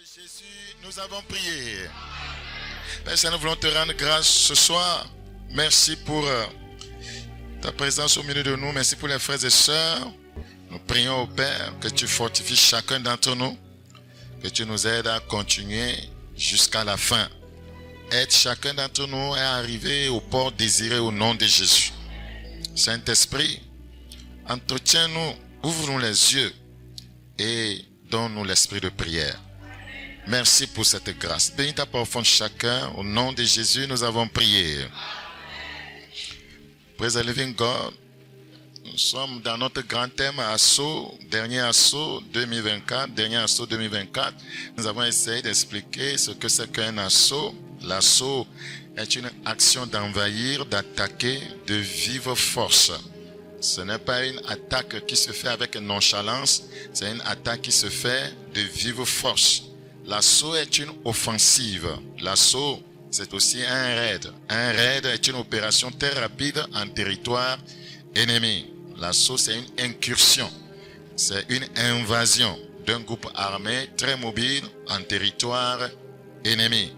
Jésus, nous avons prié. Père Saint, nous voulons te rendre grâce ce soir. Merci pour ta présence au milieu de nous. Merci pour les frères et sœurs. Nous prions au Père que tu fortifies chacun d'entre nous, que tu nous aides à continuer jusqu'à la fin. Aide chacun d'entre nous à arriver au port désiré au nom de Jésus. Saint-Esprit, entretiens-nous, ouvre-nous les yeux et donne-nous l'esprit de prière. Merci pour cette grâce. Bénis ta parole chacun. Au nom de Jésus, nous avons prié. Praise the living God. Nous sommes dans notre grand thème assaut, dernier assaut 2024. Dernier assaut 2024. Nous avons essayé d'expliquer ce que c'est qu'un assaut. L'assaut est une action d'envahir, d'attaquer de vive force. Ce n'est pas une attaque qui se fait avec nonchalance, c'est une attaque qui se fait de vive force. L'assaut est une offensive. L'assaut, c'est aussi un raid. Un raid est une opération très rapide en territoire ennemi. L'assaut, c'est une incursion. C'est une invasion d'un groupe armé très mobile en territoire ennemi.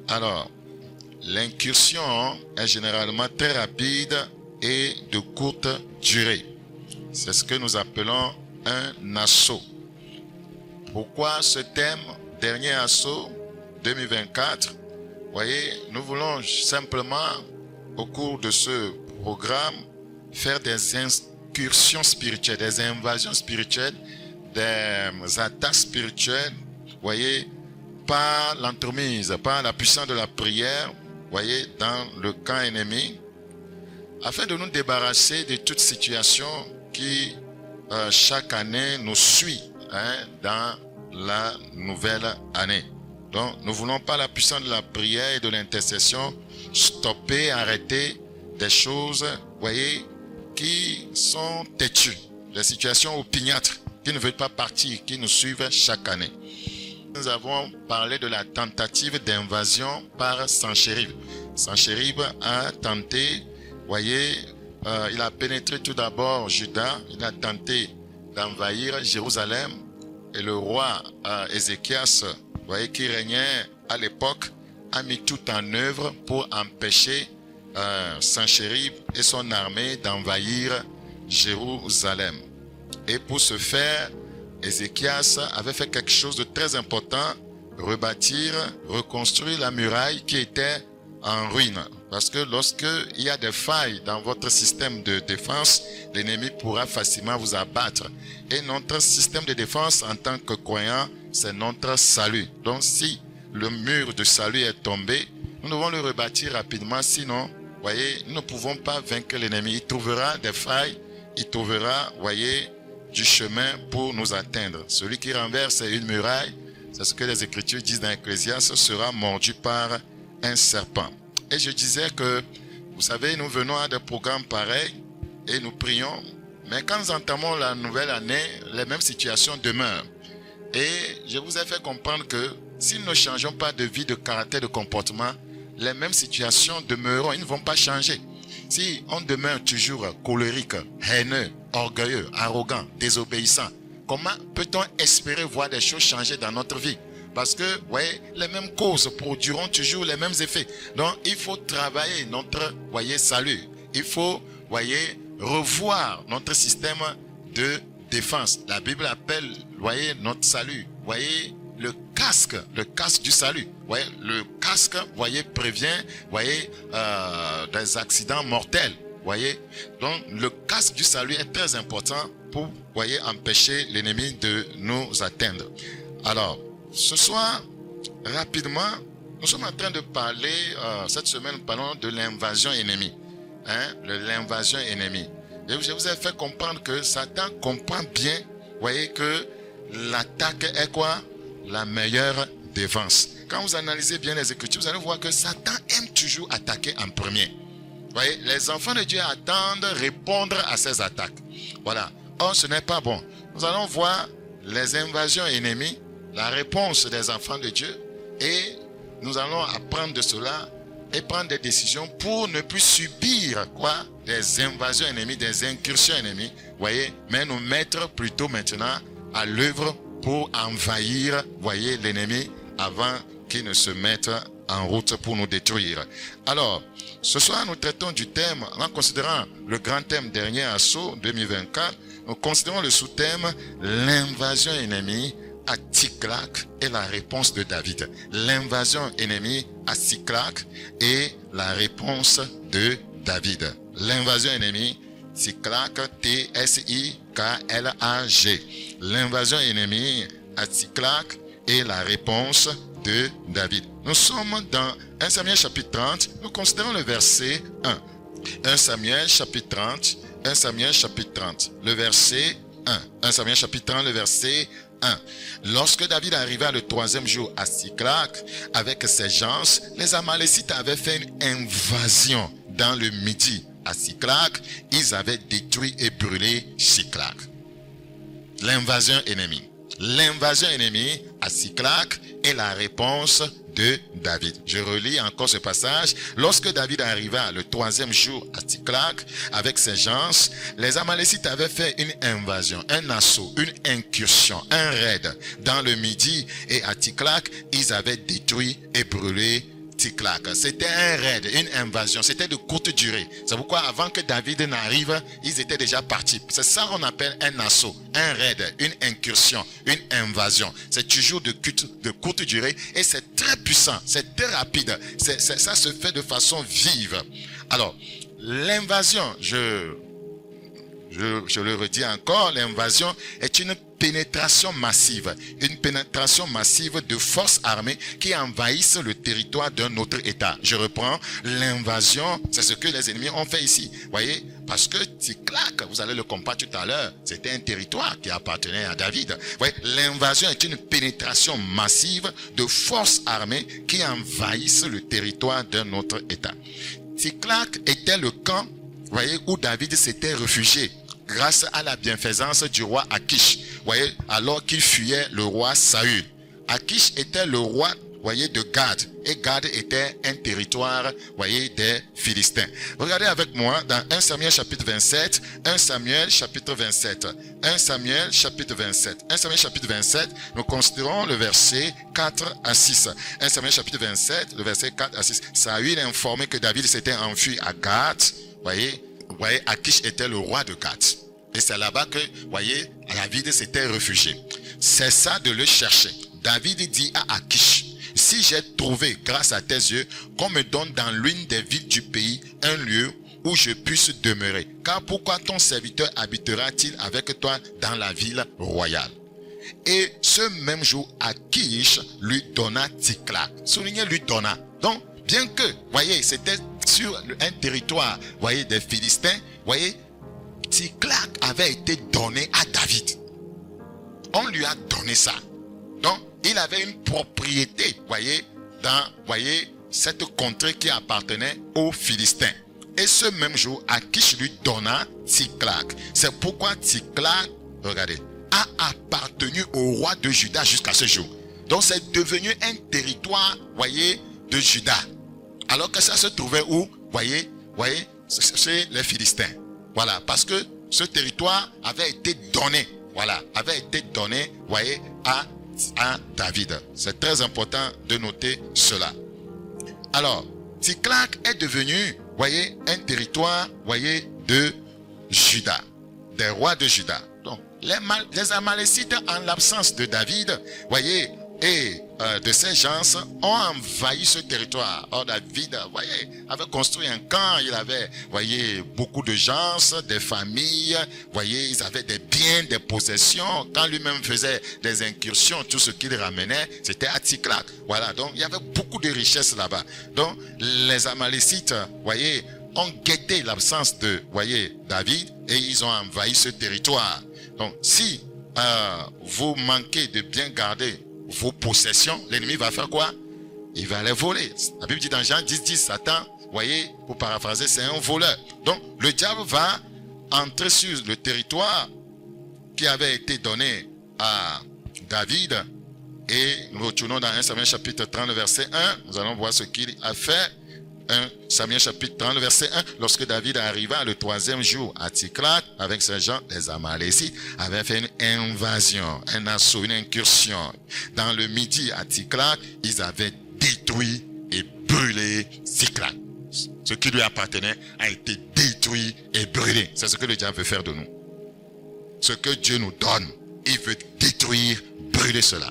Alors, l'incursion est généralement très rapide et de courte durée. C'est ce que nous appelons un assaut. Pourquoi ce thème, dernier assaut 2024? Voyez, nous voulons simplement, au cours de ce programme, faire des incursions spirituelles, des invasions spirituelles, des attaques spirituelles, voyez, par l'entremise, par la puissance de la prière, voyez, dans le camp ennemi, afin de nous débarrasser de toute situation qui, chaque année, nous suit dans la nouvelle année. Donc, nous voulons par la puissance de la prière et de l'intercession stopper, arrêter des choses, voyez, qui sont têtues, des situations opiniâtres, qui ne veulent pas partir, qui nous suivent chaque année. Nous avons parlé de la tentative d'invasion par Sanchérib. Sanchérib a tenté, voyez, il a pénétré tout d'abord Juda, il a tenté d'envahir Jérusalem. Et le roi Ézéchias, voyez, qui régnait à l'époque, a mis tout en œuvre pour empêcher Sanchérib et son armée d'envahir Jérusalem. Et pour ce faire, Ézéchias avait fait quelque chose de très important, rebâtir, reconstruire la muraille qui était en ruine. Parce que lorsqu'il y a des failles dans votre système de défense, l'ennemi pourra facilement vous abattre. Et notre système de défense en tant que croyant, c'est notre salut. Donc si le mur de salut est tombé, nous devons le rebâtir rapidement. Sinon, voyez, nous ne pouvons pas vaincre l'ennemi. Il trouvera des failles, il trouvera, voyez, du chemin pour nous atteindre. Celui qui renverse une muraille, c'est ce que les Écritures disent dans Ecclésiaste, sera mordu par un serpent. Et je disais que, vous savez, nous venons à des programmes pareils et nous prions, mais quand nous entamons la nouvelle année, les mêmes situations demeurent. Et je vous ai fait comprendre que si nous ne changeons pas de vie, de caractère, de comportement, les mêmes situations demeureront, ils ne vont pas changer. Si on demeure toujours colérique, haineux, orgueilleux, arrogant, désobéissant, comment peut-on espérer voir des choses changer dans notre vie? Parce que, voyez, les mêmes causes produiront toujours les mêmes effets. Donc, il faut travailler notre, voyez, salut. Il faut, voyez, revoir notre système de défense. La Bible appelle, voyez, notre salut, voyez, le casque du salut. Voyez, le casque, voyez, prévient, voyez, des accidents mortels. Voyez, donc le casque du salut est très important pour, voyez, empêcher l'ennemi de nous atteindre. Alors, ce soir, rapidement, nous sommes en train de parler, cette semaine, nous parlons de l'invasion ennemie. L'invasion ennemie. Et je vous ai fait comprendre que Satan comprend bien, voyez, que l'attaque est quoi? La meilleure défense. Quand vous analysez bien les Écritures, vous allez voir que Satan aime toujours attaquer en premier. Voyez, les enfants de Dieu attendent répondre à ces attaques. Voilà. Or, ce n'est pas bon. Nous allons voir les invasions ennemies, la réponse des enfants de Dieu, et nous allons apprendre de cela et prendre des décisions pour ne plus subir quoi? Des invasions ennemies, des incursions ennemies, voyez, mais nous mettre plutôt maintenant à l'œuvre pour envahir, voyez, l'ennemi avant qu'il ne se mette en route pour nous détruire. Alors, ce soir, nous traitons du thème, en considérant le grand thème dernier assaut 2024, nous considérons le sous-thème l'invasion ennemie à Tsiklag et la réponse de David. L'invasion ennemie à Tsiklag et la réponse de David. L'invasion ennemie, Tsiklag, T-S-I-K-L-A-G. L'invasion ennemie à Tsiklag et la réponse de David. Nous sommes dans 1 Samuel chapitre 30, nous considérons le verset 1. 1 Samuel chapitre 30, 1 Samuel chapitre 30, le verset 1. 1 Samuel chapitre 30, le verset 1. Lorsque David arriva le 3e jour à Tsiklag avec ses gens, les Amalécites avaient fait une invasion dans le midi à Tsiklag. Ils avaient détruit et brûlé Tsiklag. L'invasion ennemie. L'invasion ennemie à Tsiklag est la réponse de David. Je relis encore ce passage. Lorsque David arriva le 3e jour à Tsiklag avec ses gens, les Amalécites avaient fait une invasion, un assaut, une incursion, un raid dans le midi, et à Tsiklag, ils avaient détruit et brûlé Tsiklag. C'était un raid, une invasion, c'était de courte durée. C'est pourquoi avant que David n'arrive, ils étaient déjà partis. C'est ça qu'on appelle un assaut, un raid, une incursion, une invasion. C'est toujours de courte durée et c'est très puissant, c'est très rapide. Ça se fait de façon vive. Alors, l'invasion, je le redis encore, l'invasion est une pénétration massive de forces armées qui envahissent le territoire d'un autre État. Je reprends, l'invasion, c'est ce que les ennemis ont fait ici. Voyez, parce que Tsiklag, vous allez le comprendre tout à l'heure, c'était un territoire qui appartenait à David. Voyez, l'invasion est une pénétration massive de forces armées qui envahissent le territoire d'un autre État. Tsiklag était le camp, voyez, où David s'était réfugié grâce à la bienfaisance du roi Akish, voyez, alors qu'il fuyait le roi Saül. Akish était le roi, voyez, de Gad, et Gad était un territoire, voyez, des Philistins. Regardez avec moi dans 1 Samuel chapitre 27, 1 Samuel chapitre 27, 1 Samuel chapitre 27, 1 Samuel chapitre 27, nous considérons le verset 4 à 6. 1 Samuel chapitre 27, le verset 4 à 6. Saül a informé que David s'était enfui à Gad, voyez, Akish était le roi de Gad. Et c'est là-bas que, voyez, David s'était réfugié. Cessa de le chercher. David dit à Akish, si j'ai trouvé, grâce à tes yeux, qu'on me donne dans l'une des villes du pays un lieu où je puisse demeurer. Car pourquoi ton serviteur habitera-t-il avec toi dans la ville royale? Et ce même jour, Akish lui donna Tsiklag. Soulignez, lui donna. Donc, bien que, voyez, c'était sur un territoire, voyez, des Philistins, voyez, Tsiklag avait été donné à David. On lui a donné ça. Donc, il avait une propriété, voyez, dans, voyez, cette contrée qui appartenait aux Philistins. Et ce même jour, Akish lui donna Tsiklag. C'est pourquoi Tsiklag, regardez, a appartenu au roi de Juda jusqu'à ce jour. Donc, c'est devenu un territoire, voyez, de Juda. Alors que ça se trouvait où? Voyez, chez les Philistins. Voilà, parce que ce territoire avait été donné, voilà, avait été donné, voyez, à David. C'est très important de noter cela. Alors, Tsiklag est devenu, voyez, un territoire, voyez, de Juda, des rois de Juda. Donc, les Amalécites, en l'absence de David, voyez, et de ces gens ont envahi ce territoire. Or David, voyez, avait construit un camp, il avait, voyez, beaucoup de gens, des familles, voyez, ils avaient des biens, des possessions. Quand lui-même faisait des incursions, tout ce qu'il ramenait, c'était à Tsiklag. Voilà, donc il y avait beaucoup de richesses là-bas. Donc les Amalécites, voyez, ont guetté l'absence de, voyez, David, et ils ont envahi ce territoire. Donc si vous manquez de bien garder vos possessions, l'ennemi va faire quoi? Il va les voler. La Bible dit dans Jean 10, Satan, voyez, pour paraphraser, c'est un voleur. Donc, le diable va entrer sur le territoire qui avait été donné à David. Et nous retournons dans 1 Samuel chapitre 30, verset 1. Nous allons voir ce qu'il a fait. 1 Samuel chapitre 30, verset 1. Lorsque David arriva le 3e jour à Tsiklag avec ses gens, les Amalécites avaient fait une invasion, un assaut, une incursion. Dans le midi à Tsiklag, ils avaient détruit et brûlé Tsiklag. Ce qui lui appartenait a été détruit et brûlé. C'est ce que le diable veut faire de nous. Ce que Dieu nous donne, il veut détruire, brûler cela.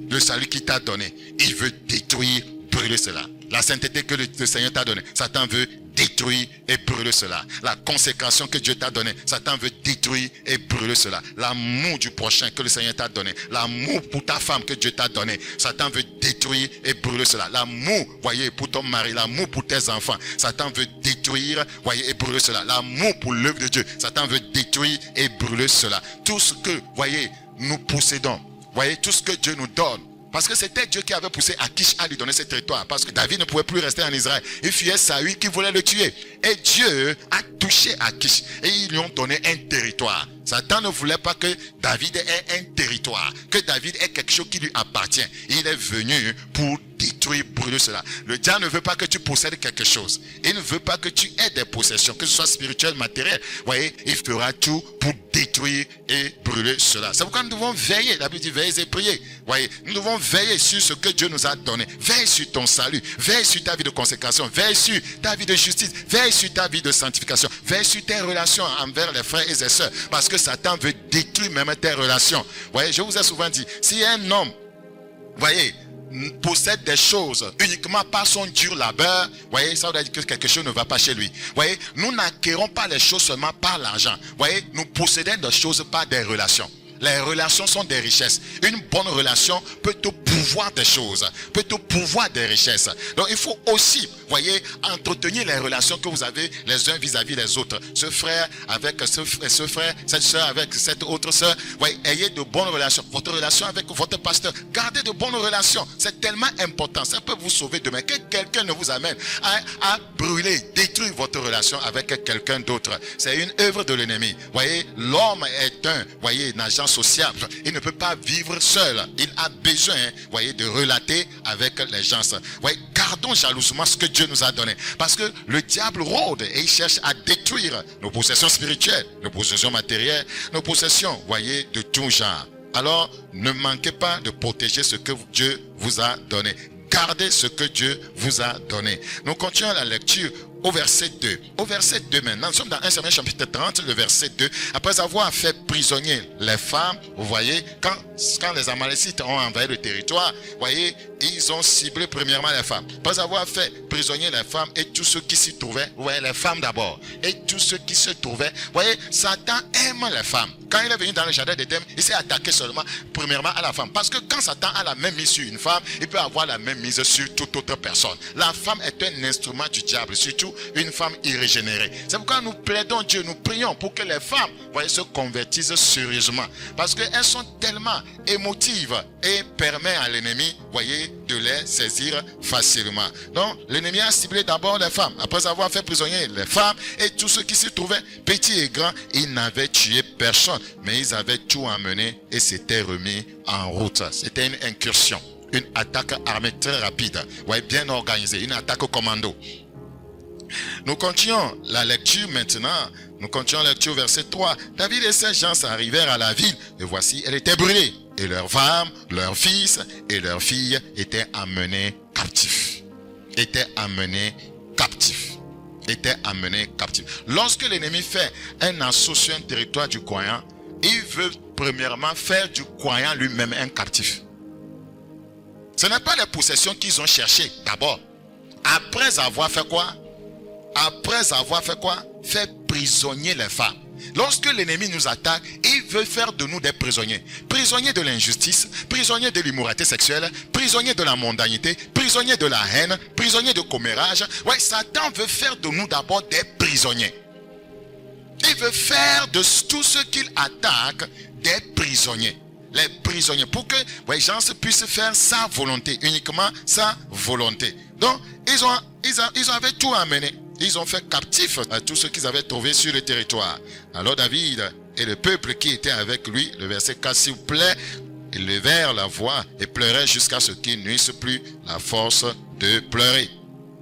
Le salut qu'il t'a donné, il veut détruire, brûler cela. La sainteté que le Seigneur t'a donnée, Satan veut détruire et brûler cela. La consécration que Dieu t'a donnée, Satan veut détruire et brûler cela. L'amour du prochain que le Seigneur t'a donné, l'amour pour ta femme que Dieu t'a donné, Satan veut détruire et brûler cela. L'amour, voyez, pour ton mari, l'amour pour tes enfants, Satan veut détruire, voyez, et brûler cela. L'amour pour l'œuvre de Dieu, Satan veut détruire et brûler cela. Tout ce que, voyez, nous possédons, voyez, tout ce que Dieu nous donne. Parce que c'était Dieu qui avait poussé Akish à lui donner ce territoire. Parce que David ne pouvait plus rester en Israël. Il fuyait Saül qui voulait le tuer. Et Dieu a touché Akish. Et ils lui ont donné un territoire. Satan ne voulait pas que David ait un territoire. Que David ait quelque chose qui lui appartient. Il est venu pour détruire, brûler cela. Le diable ne veut pas que tu possèdes quelque chose. Il ne veut pas que tu aies des possessions, que ce soit spirituel, matériel. Vous voyez, il fera tout pour détruire et brûler cela. C'est pourquoi nous devons veiller. La Bible dit veillez et priez. Vous voyez, nous devons veiller sur ce que Dieu nous a donné. Veille sur ton salut. Veille sur ta vie de consécration. Veille sur ta vie de justice. Veille sur ta vie de sanctification. Veille sur tes relations envers les frères et les sœurs. Parce que Satan veut détruire même tes relations. Vous voyez, je vous ai souvent dit, si un homme, vous voyez, possède des choses uniquement par son dur labeur, voyez, ça veut dire que quelque chose ne va pas chez lui. Voyez, nous n'acquérons pas les choses seulement par l'argent. Voyez, nous possédons des choses par des relations. Les relations sont des richesses. Une bonne relation peut te pouvoir des choses, peut te pouvoir des richesses. Donc il faut aussi, voyez, entretenir les relations que vous avez les uns vis-à-vis des autres. Ce frère avec ce frère, cette soeur avec cette autre soeur. Voyez, ayez de bonnes relations. Votre relation avec votre pasteur, gardez de bonnes relations. C'est tellement important. Ça peut vous sauver demain. Que quelqu'un ne vous amène à brûler, détruire votre relation avec quelqu'un d'autre. C'est une œuvre de l'ennemi. Voyez, l'homme est un agent sociable. Il ne peut pas vivre seul. Il a besoin, voyez, de relater avec les gens. Voyez, gardons jalousement ce que Dieu nous a donné. Parce que le diable rôde et il cherche à détruire nos possessions spirituelles, nos possessions matérielles, nos possessions, voyez, de tout genre. Alors, ne manquez pas de protéger ce que Dieu vous a donné. Gardez ce que Dieu vous a donné. Nous continuons la lecture au verset 2. Au verset 2 maintenant, nous sommes dans 1 Samuel chapitre 30, le verset 2. Après avoir fait prisonnier les femmes, vous voyez, quand les Amalécites ont envahi le territoire, vous voyez, ils ont ciblé premièrement les femmes. Après avoir fait prisonnier les femmes et tous ceux qui s'y trouvaient, vous voyez, les femmes d'abord, et tous ceux qui se trouvaient, vous voyez, Satan aime les femmes. Quand il est venu dans le jardin d'Éden, il s'est attaqué seulement, premièrement, à la femme. Parce que quand Satan a la même mise sur une femme, il peut avoir la même mise sur toute autre personne. La femme est un instrument du diable, surtout une femme irrégénérée. C'est pourquoi nous plaidons Dieu, nous prions pour que les femmes, voyez, se convertissent sérieusement. Parce qu'elles sont tellement émotives et permettent à l'ennemi, voyez, de les saisir facilement. Donc, l'ennemi a ciblé d'abord les femmes. Après avoir fait prisonnier les femmes et tous ceux qui s'y trouvaient, petits et grands, ils n'avaient tué personne. Mais ils avaient tout emmené et s'étaient remis en route. C'était une incursion, une attaque armée très rapide, ouais, bien organisée, une attaque au commando. Nous continuons la lecture maintenant. Nous continuons la lecture au verset 3. David et ses gens arrivèrent à la ville et voici, elle était brûlée. Et leurs femmes, leurs fils et leurs filles étaient amenés captifs. Étaient amenés captifs. Étaient amenés captifs. Lorsque l'ennemi fait un assaut sur un territoire du croyant, il veut premièrement faire du croyant lui-même un captif. Ce n'est pas les possessions qu'ils ont cherchées d'abord. Après avoir fait quoi? Après avoir fait quoi? Fait prisonnier les femmes. Lorsque l'ennemi nous attaque, il veut faire de nous des prisonniers. Prisonniers de l'injustice, prisonniers de l'immoralité sexuelle, prisonniers de la mondanité, prisonniers de la haine, prisonniers de commérage. Ouais, Satan veut faire de nous d'abord des prisonniers. Il veut faire de tout ce qu'il attaque des prisonniers. Les prisonniers, pour que les gens puissent faire sa volonté, uniquement sa volonté. Donc, ils avaient tout amené. Ils ont fait captif à tous ceux qu'ils avaient trouvés sur le territoire. Alors David et le peuple qui était avec lui, le verset 4 s'il vous plaît, ils levèrent la voix et pleuraient jusqu'à ce qu'ils n'eussent plus la force de pleurer.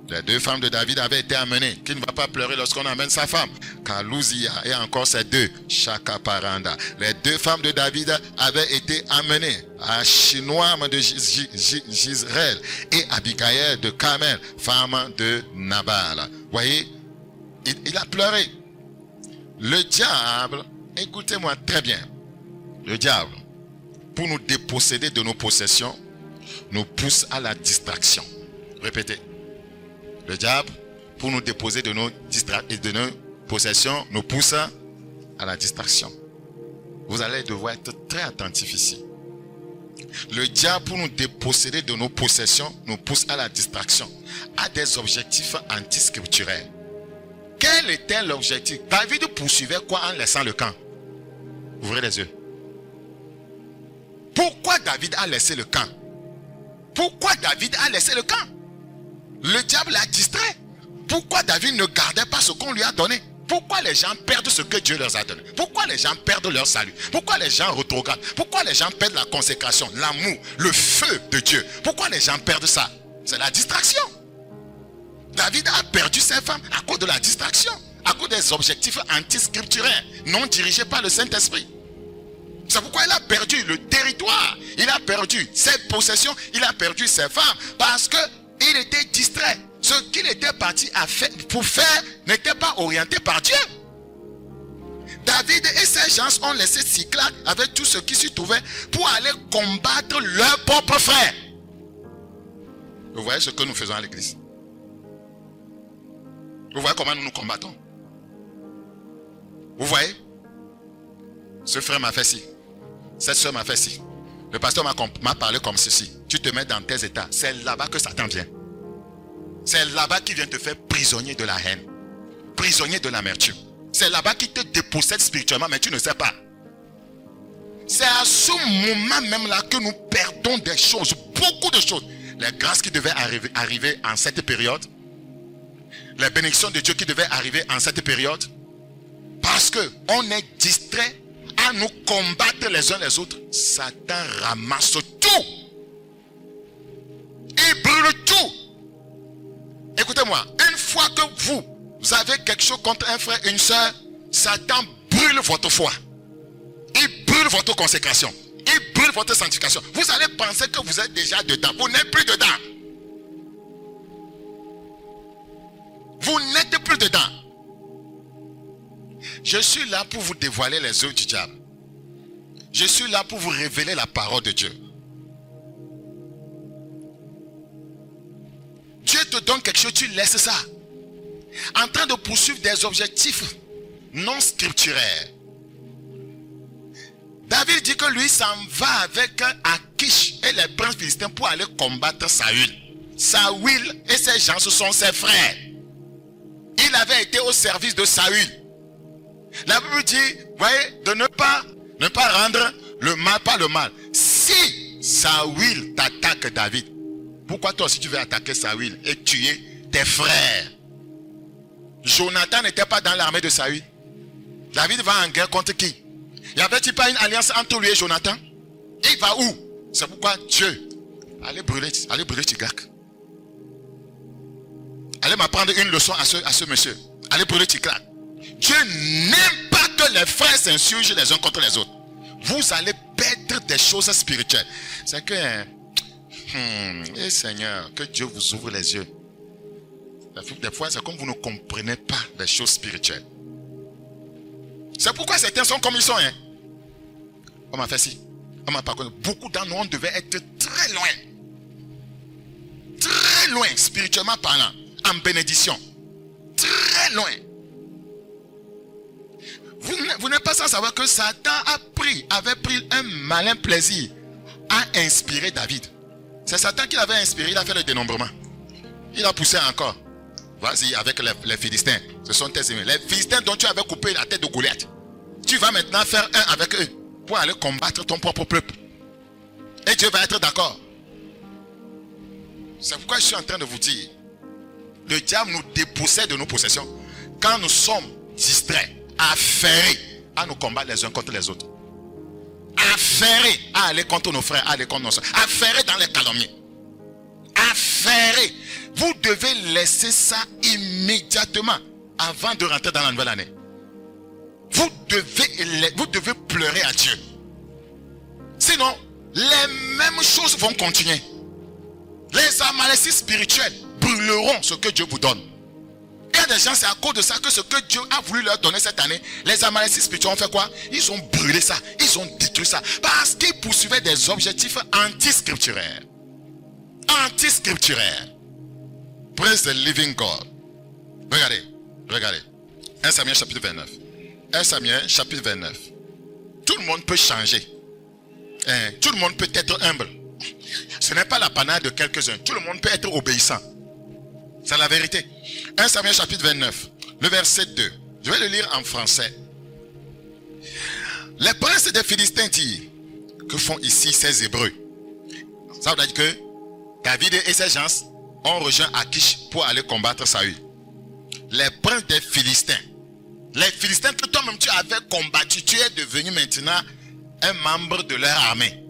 Les 2 femmes de David avaient été amenées. Qui ne va pas pleurer lorsqu'on amène sa femme? Kalousia et encore ces 2. Shakaparanda. Les 2 femmes de David avaient été amenées. Achinoam de Jisraël et Abigaël de Carmel, femme de Nabal. Voyez, il a pleuré. Le diable, écoutez-moi très bien. Le diable, pour nous déposséder de nos possessions, nous pousse à la distraction. Répétez. Le diable, pour nous déposer de nos possessions, nous pousse à la distraction. Vous allez devoir être très attentif ici. Le diable, pour nous déposséder de nos possessions, nous pousse à la distraction, à des objectifs antiscripturaires. Quel était l'objectif? David poursuivait quoi en laissant le camp? Ouvrez les yeux. Pourquoi David a laissé le camp? Pourquoi David a laissé le camp? Le diable l'a distrait. Pourquoi David ne gardait pas ce qu'on lui a donné? Pourquoi les gens perdent ce que Dieu leur a donné? Pourquoi les gens perdent leur salut? Pourquoi les gens rétrogradent? Pourquoi les gens perdent la consécration, l'amour, le feu de Dieu? Pourquoi les gens perdent ça? C'est la distraction. David a perdu ses femmes à cause de la distraction, à cause des objectifs antiscripturaires, non dirigés par le Saint-Esprit. C'est pourquoi il a perdu le territoire, il a perdu ses possessions, il a perdu ses femmes, parce qu'il était distrait. Ce qu'il était parti pour faire n'était pas orienté par Dieu. David et ses gens ont laissé Tsiklag avec tout ce qui s'y trouvait pour aller combattre leurs propres frères. Vous voyez ce que nous faisons à l'église? Vous voyez comment nous nous combattons? Vous voyez? Ce frère m'a fait ci. Cette soeur m'a fait ci. Le pasteur m'a parlé comme ceci. Tu te mets dans tes états. C'est là-bas que Satan vient. C'est là-bas qu'il vient te faire prisonnier de la haine. Prisonnier de l'amertume. C'est là-bas qu'il te dépossède spirituellement, mais tu ne sais pas. C'est à ce moment même là que nous perdons des choses. Beaucoup de choses. Les grâces qui devaient arriver en cette période. Les bénédictions de Dieu qui devaient arriver en cette période. Parce qu'on est distrait à nous combattre les uns les autres. Satan ramasse tout. Il brûle tout. Écoutez-moi, une fois que vous avez quelque chose contre un frère, une soeur, Satan brûle votre foi. Il brûle votre consécration. Il brûle votre sanctification. Vous allez penser que vous êtes déjà dedans. Vous n'êtes plus dedans. Vous n'êtes plus dedans. Je suis là pour vous dévoiler les œuvres du diable. Je suis là pour vous révéler la parole de Dieu. Dieu te donne quelque chose, tu laisses ça. En train de poursuivre des objectifs non scripturaires. David dit que lui s'en va avec Akish et les princes philistins pour aller combattre Saül. Saül et ses gens, ce sont ses frères. Il avait été au service de Saül. La Bible dit, voyez, de ne pas rendre le mal par le mal. Si Saül t'attaque David, pourquoi toi aussi tu veux attaquer Saül et tuer tes frères? Jonathan n'était pas dans l'armée de Saül. David va en guerre contre qui? Y avait-il pas une alliance entre lui et Jonathan? Il va où? C'est pourquoi Dieu, allez brûler Tiglac. Allez m'apprendre une leçon à ce monsieur. Allez brûler Tiglac. Dieu n'aime pas que les frères s'insurgent les uns contre les autres. Vous allez perdre des choses spirituelles. C'est que, Seigneur, que Dieu vous ouvre les yeux. Des fois, c'est comme vous ne comprenez pas les choses spirituelles. C'est pourquoi certains sont comme ils sont. On m'a fait ci. On m'a pas connu. Beaucoup d'entre nous, on devait être très loin. Très loin, spirituellement parlant. En bénédiction. Très loin. Vous n'êtes pas sans savoir que Satan avait pris un malin plaisir à inspirer David. C'est Satan qui l'avait inspiré. Il a fait le dénombrement. Il a poussé encore. Vas-y avec les Philistins. Ce sont tes ennemis. Les Philistins dont tu avais coupé la tête de Goliath. Tu vas maintenant faire un avec eux pour aller combattre ton propre peuple. Et Dieu va être d'accord. C'est pourquoi je suis en train de vous dire. Le diable nous dépossède de nos possessions quand nous sommes distraits, affairés à nous combattre les uns contre les autres. Affairés à aller contre nos frères, à aller contre nos soeurs. Affairés dans les calomnies. Affairés ferez. Vous devez laisser ça immédiatement avant de rentrer dans la nouvelle année. Vous devez pleurer à Dieu. Sinon, les mêmes choses vont continuer. Les amalécites spirituels brûleront ce que Dieu vous donne. Il y a des gens, c'est à cause de ça que ce que Dieu a voulu leur donner cette année, les amalécites spirituels ont fait quoi? Ils ont brûlé ça, ils ont détruit ça. Parce qu'ils poursuivaient des objectifs anti-scripturaires. Anti-scripturaires. Praise the living God. Regardez. 1 Samuel chapitre 29. 1 Samuel chapitre 29. Tout le monde peut changer. Tout le monde peut être humble. Ce n'est pas l'apanage de quelques-uns. Tout le monde peut être obéissant. C'est la vérité. 1 Samuel chapitre 29, le verset 2. Je vais le lire en français. Les princes des Philistins disent, que font ici ces Hébreux? Ça veut dire que David et ses gens ont rejoint Akish pour aller combattre Saül. Les princes des Philistins. Les Philistins que toi-même tu avais combattu, tu es devenu maintenant un membre de leur armée.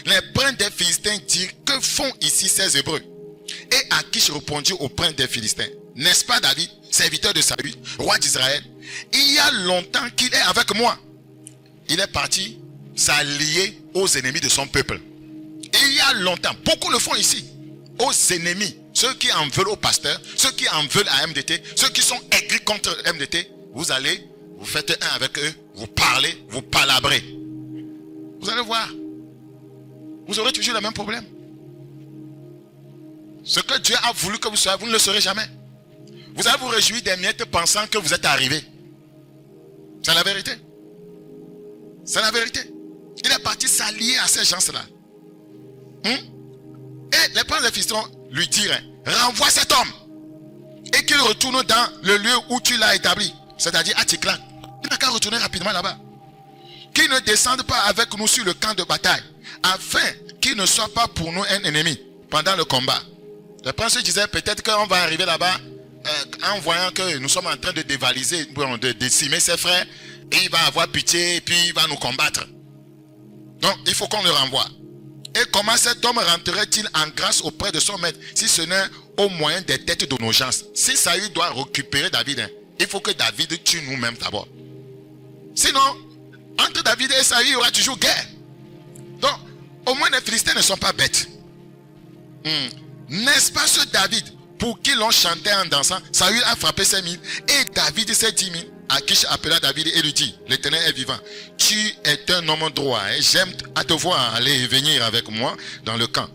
Les princes des Philistins disent, que font ici ces Hébreux? Et Akish répondit aux princes des Philistins, n'est-ce pas David, serviteur de Saül, roi d'Israël? Il y a longtemps qu'il est avec moi. Il est parti s'allier aux ennemis de son peuple. Il y a longtemps, beaucoup le font ici, aux ennemis, ceux qui en veulent au pasteur, ceux qui en veulent à MDT, ceux qui sont aigris contre MDT, vous allez, vous faites un avec eux, vous parlez, vous palabrez. Vous allez voir, vous aurez toujours le même problème. Ce que Dieu a voulu que vous soyez, vous ne le serez jamais. Vous allez vous réjouir des miettes pensant que vous êtes arrivé. C'est la vérité. C'est la vérité. Il est parti s'allier à ces gens-là. Et les princes des Philistins lui dirent, renvoie cet homme et qu'il retourne dans le lieu où tu l'as établi, c'est-à-dire à Tiklag. Il n'a qu'à retourner rapidement là-bas. Qu'il ne descende pas avec nous sur le camp de bataille, afin qu'il ne soit pas pour nous un ennemi pendant le combat. Le prince disait, peut-être qu'on va arriver là-bas en voyant que nous sommes en train de dévaliser, de décimer ses frères, et il va avoir pitié et puis il va nous combattre. Donc il faut qu'on le renvoie. Et comment cet homme rentrerait-il en grâce auprès de son maître si ce n'est au moyen des têtes de nos gens? Si Saül doit récupérer David, il faut que David tue nous-mêmes d'abord. Sinon, entre David et Saül, il y aura toujours guerre. Donc, au moins les Philistins ne sont pas bêtes. N'est-ce pas ce David pour qui l'on chantait en dansant? Saül a frappé ses 1000 et David ses 10 000. Akish appela David et lui dit, l'Éternel est vivant. Tu es un homme droit et j'aime à te voir aller et venir avec moi dans le camp.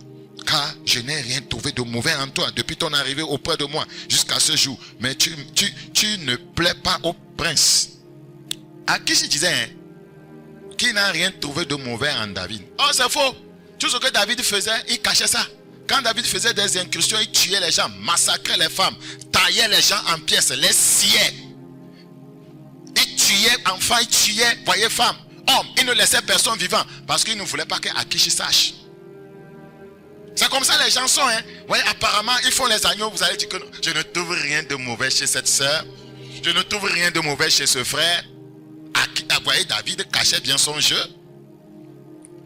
Car je n'ai rien trouvé de mauvais en toi depuis ton arrivée auprès de moi jusqu'à ce jour. Mais tu ne plais pas au prince. Akish disait qu'il n'a rien trouvé de mauvais en David. Oh, c'est faux. Tout ce que David faisait, il cachait ça. Quand David faisait des incursions, il tuait les gens, massacrait les femmes, taillait les gens en pièces, les sciait. Il tuait enfants, il tuait, voyez, femmes, hommes. Il ne laissait personne vivant parce qu'il ne voulait pas qu'Akish sache. C'est comme ça les gens sont. Voyez, apparemment, ils font les agneaux. Vous allez dire que non, je ne trouve rien de mauvais chez cette soeur. Je ne trouve rien de mauvais chez ce frère. Vous voyez, David cachait bien son jeu.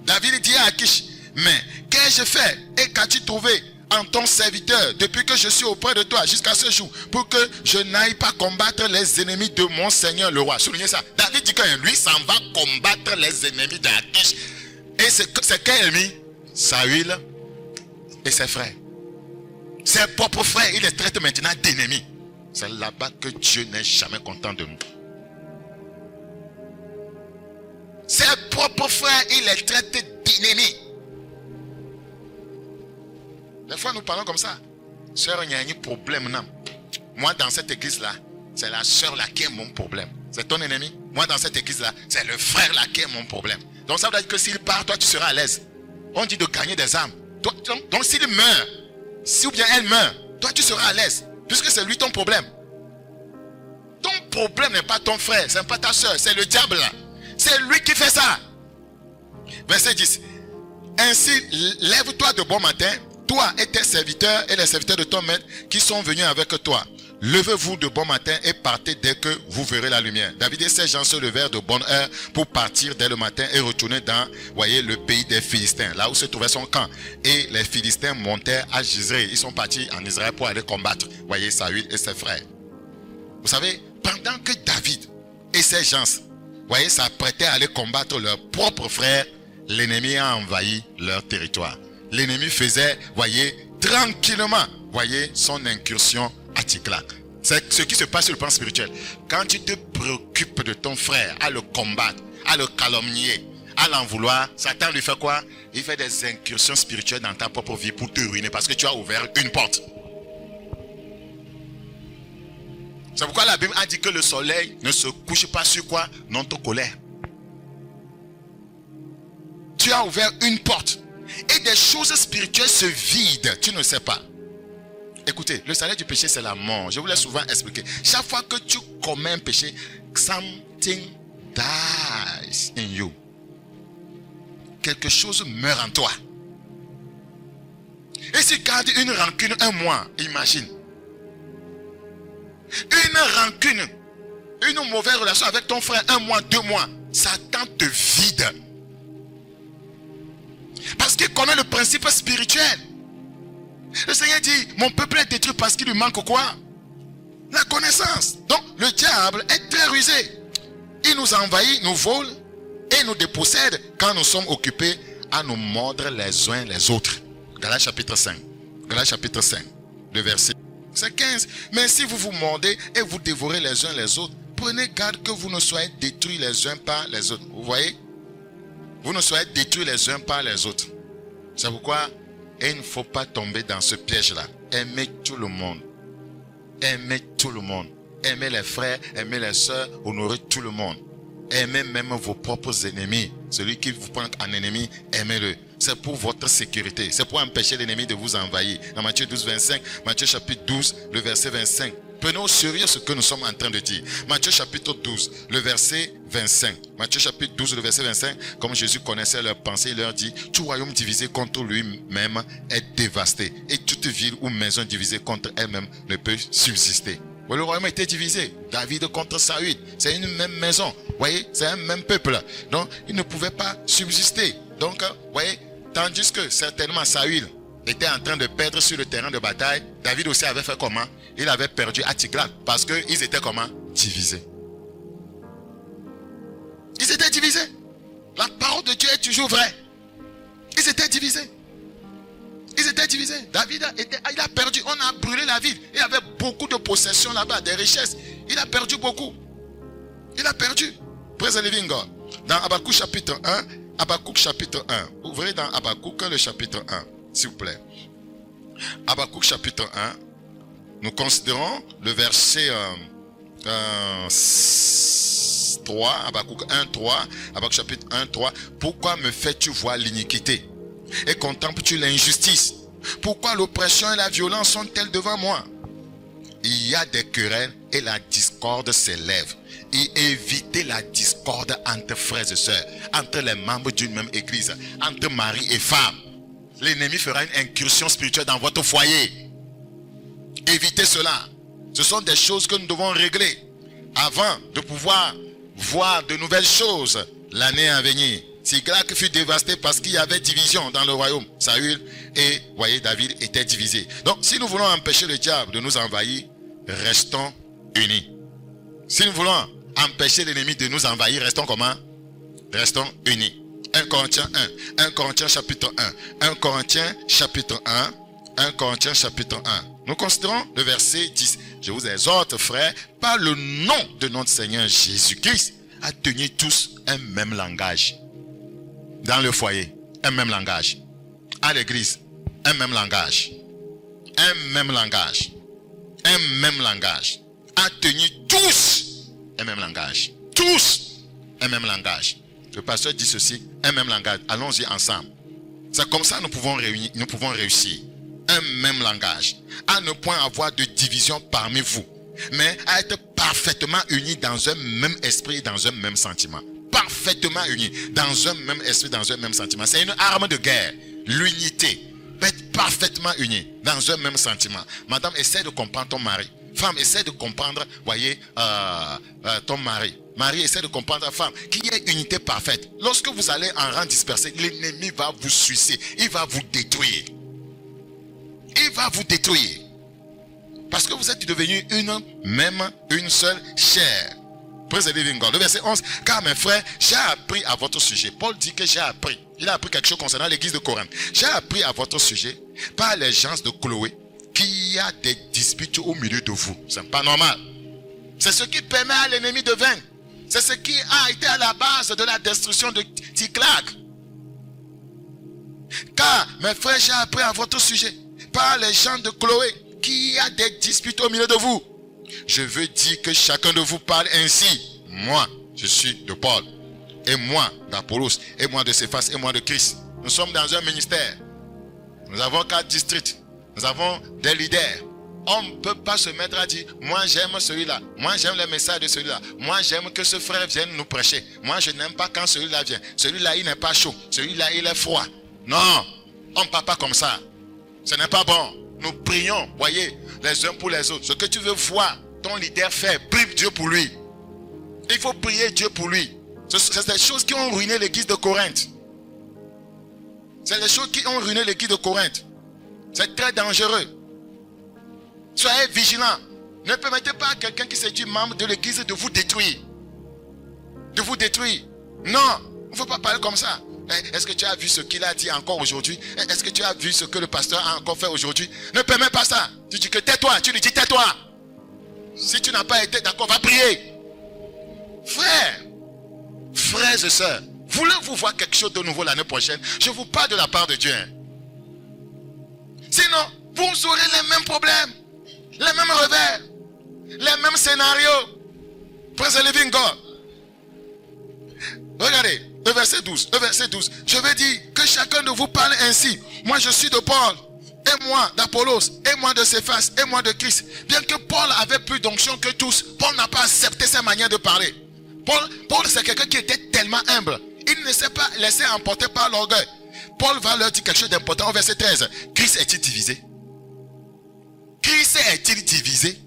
David dit à Akish, mais qu'ai-je fait et qu'as-tu trouvé en ton serviteur depuis que je suis auprès de toi jusqu'à ce jour pour que je n'aille pas combattre les ennemis de mon Seigneur le roi? Soulignez ça. David dit que lui s'en va combattre les ennemis d'Akish. Et c'est quel ennemi? Saül et ses frères. Ses propres frères, il les traite maintenant d'ennemis. C'est là-bas que Dieu n'est jamais content de nous. Ses propres frères, il les traite d'ennemis. Des fois, nous parlons comme ça. Sœur, il y a un problème. Non. Moi, dans cette église-là, c'est la sœur là qui est mon problème. C'est ton ennemi. Moi, dans cette église-là, c'est le frère là qui est mon problème. Donc, ça veut dire que s'il part, toi, tu seras à l'aise. On dit de gagner des âmes. Donc, s'il meurt, si ou bien elle meurt, toi, tu seras à l'aise. Puisque c'est lui ton problème. Ton problème n'est pas ton frère, ce n'est pas ta sœur, c'est le diable là. C'est lui qui fait ça. Verset 10. Ainsi, lève-toi de bon matin, toi et tes serviteurs et les serviteurs de ton maître qui sont venus avec toi. Levez-vous de bon matin et partez dès que vous verrez la lumière. David et ses gens se levèrent de bonne heure pour partir dès le matin et retourner dans, voyez, le pays des Philistins, là où se trouvait son camp. Et les Philistins montèrent à Jezreel. Ils sont partis en Israël pour aller combattre, voyez, Saül et ses frères. Vous savez, pendant que David et ses gens, voyez, s'apprêtaient à aller combattre leurs propres frères, l'ennemi a envahi leur territoire. L'ennemi faisait, voyez, tranquillement, voyez, son incursion à Tsiklag. C'est ce qui se passe sur le plan spirituel. Quand tu te préoccupes de ton frère, à le combattre, à le calomnier, à l'en vouloir, Satan lui fait quoi? Il fait des incursions spirituelles dans ta propre vie pour te ruiner parce que tu as ouvert une porte. C'est pourquoi la Bible a dit que le soleil ne se couche pas sur quoi? Notre colère. Tu as ouvert une porte et des choses spirituelles se vident, tu ne sais pas. Écoutez, le salaire du péché, c'est la mort. Je vous l'ai souvent expliqué. Chaque fois que tu commets un péché, something dies in you. Quelque chose meurt en toi. Et si tu gardes une rancune un mois, imagine. Une rancune, une mauvaise relation avec ton frère, un mois, 2 mois, Satan te vide. Parce qu'il connaît le principe spirituel. Le Seigneur dit, mon peuple est détruit parce qu'il lui manque quoi? La connaissance. Donc le diable est très rusé. Il nous envahit, nous vole et nous dépossède quand nous sommes occupés à nous mordre les uns les autres. Galates chapitre 5. Galates chapitre 5. Le verset 15. Mais si vous vous mordez et vous dévorez les uns les autres, prenez garde que vous ne soyez détruits les uns par les autres. Vous voyez? Vous ne soyez détruits les uns par les autres. C'est pourquoi il ne faut pas tomber dans ce piège-là. Aimez tout le monde. Aimez tout le monde. Aimez les frères, aimez les sœurs, honorez tout le monde. Aimez même vos propres ennemis. Celui qui vous prend en ennemi, aimez-le. C'est pour votre sécurité. C'est pour empêcher l'ennemi de vous envahir. Dans Matthieu 12, 25, Matthieu chapitre 12, le verset 25. Prenez au sérieux ce que nous sommes en train de dire. Matthieu chapitre 12, le verset 25. Matthieu chapitre 12, le verset 25. Comme Jésus connaissait leurs pensées, il leur dit, tout royaume divisé contre lui-même est dévasté. Et toute ville ou maison divisée contre elle-même ne peut subsister. Le royaume était divisé. David contre Saül. C'est une même maison. Vous voyez, c'est un même peuple. Donc, il ne pouvait pas subsister. Donc, vous voyez, tandis que certainement Saül était en train de perdre sur le terrain de bataille, David aussi avait fait comment? Il avait perdu à Tsiklag parce qu'ils étaient comment? Divisés. Ils étaient divisés. La parole de Dieu est toujours vraie. Ils étaient divisés. Ils étaient divisés. David il a perdu. On a brûlé la ville. Il y avait beaucoup de possessions là-bas, des richesses. Il a perdu beaucoup. Il a perdu. Praise the living God. Dans Habakkuk chapitre 1, Habakkuk chapitre 1. Ouvrez dans Habakkuk le chapitre 1, s'il vous plaît. Habakkuk chapitre 1. Nous considérons le verset 3, Habakkuk 1, 3, Habakkuk chapitre 1, 3. Pourquoi me fais-tu voir l'iniquité et contemples-tu l'injustice? Pourquoi l'oppression et la violence sont-elles devant moi? Il y a des querelles et la discorde s'élève. Et évitez la discorde entre frères et sœurs, entre les membres d'une même église, entre mari et femme. L'ennemi fera une incursion spirituelle dans votre foyer. Évitez cela. Ce sont des choses que nous devons régler avant de pouvoir voir de nouvelles choses l'année à venir. Tsiklag fut dévasté parce qu'il y avait division dans le royaume. Saül et, voyez, David étaient divisés. Donc, si nous voulons empêcher le diable de nous envahir, restons unis. Si nous voulons empêcher l'ennemi de nous envahir, restons comment? Restons unis. 1 Corinthiens 1. 1 Corinthiens chapitre 1. 1 Corinthiens chapitre 1. 1 Corinthiens chapitre 1. Nous considérons le verset 10. Je vous exhorte, frères, par le nom de notre Seigneur Jésus-Christ, à tenir tous un même langage. Dans le foyer, un même langage. À l'église, un même langage. Un même langage. Un même langage. À tenir tous un même langage. Tous un même langage. Le pasteur dit ceci, un même langage. Allons-y ensemble. C'est comme ça que nous pouvons réussir. Un même langage. À ne point avoir de division parmi vous, mais à être parfaitement unis dans un même esprit, dans un même sentiment. Parfaitement unis dans un même esprit, dans un même sentiment. C'est une arme de guerre. L'unité. Être parfaitement unis dans un même sentiment. Madame, essaie de comprendre ton mari. Femme, essaie de comprendre, voyez, ton mari. Mari, essaie de comprendre, femme, qu'il y ait unité parfaite. Lorsque vous allez en rang dispersé, l'ennemi va vous sucer. Il va vous détruire. Il va vous détruire. Parce que vous êtes devenus une seule chair. Praise the living God. Le verset 11. Car mes frères, j'ai appris à votre sujet. Paul dit que j'ai appris. Il a appris quelque chose concernant l'église de Corinthe. J'ai appris à votre sujet par les gens de Chloé qu'il y a des disputes au milieu de vous. C'est pas normal. C'est ce qui permet à l'ennemi de vaincre. C'est ce qui a été à la base de la destruction de Ticlac. Car mes frères, j'ai appris à votre sujet par les gens de Chloé qu'il y a des disputes au milieu de vous. Je veux dire que chacun de vous parle ainsi. Moi, je suis de Paul. Et moi d'Apollos. Et moi de Céphas. Et moi de Christ. Nous sommes dans un ministère. Nous avons 4 districts. Nous avons des leaders. On ne peut pas se mettre à dire, moi j'aime celui-là. Moi j'aime le message de celui-là. Moi j'aime que ce frère vienne nous prêcher. Moi je n'aime pas quand celui-là vient. Celui-là il n'est pas chaud. Celui-là il est froid. Non. On ne parle pas comme ça. Ce n'est pas bon. Nous prions, voyez, les uns pour les autres. Ce que tu veux voir ton leader faire, prie Dieu pour lui. Il faut prier Dieu pour lui. C'est des choses qui ont ruiné l'église de Corinthe. C'est des choses qui ont ruiné l'église de Corinthe. C'est très dangereux. Soyez vigilants. Ne permettez pas à quelqu'un qui s'est dit membre de l'église de vous détruire. De vous détruire. Non, il ne faut pas parler comme ça. Est-ce que tu as vu ce qu'il a dit encore aujourd'hui? Est-ce que tu as vu ce que le pasteur a encore fait aujourd'hui? Ne permets pas ça. Tu dis que tais-toi. Tu lui dis tais-toi. Si tu n'as pas été d'accord, va prier. Frères et sœurs, voulez-vous voir quelque chose de nouveau l'année prochaine? Je vous parle de la part de Dieu. Sinon, vous aurez les mêmes problèmes, les mêmes revers, les mêmes scénarios. Praise the living God. Regardez, le verset 12. Je vais dire que chacun de vous parle ainsi. Moi, je suis de Paul. Et moi d'Apollos, et moi de Céphas, et moi de Christ. Bien que Paul avait plus d'onction que tous, Paul n'a pas accepté sa manière de parler. Paul c'est quelqu'un qui était tellement humble. Il ne s'est pas laissé emporter par l'orgueil. Paul va leur dire quelque chose d'important au verset 13. Christ est-il divisé? Christ est-il divisé?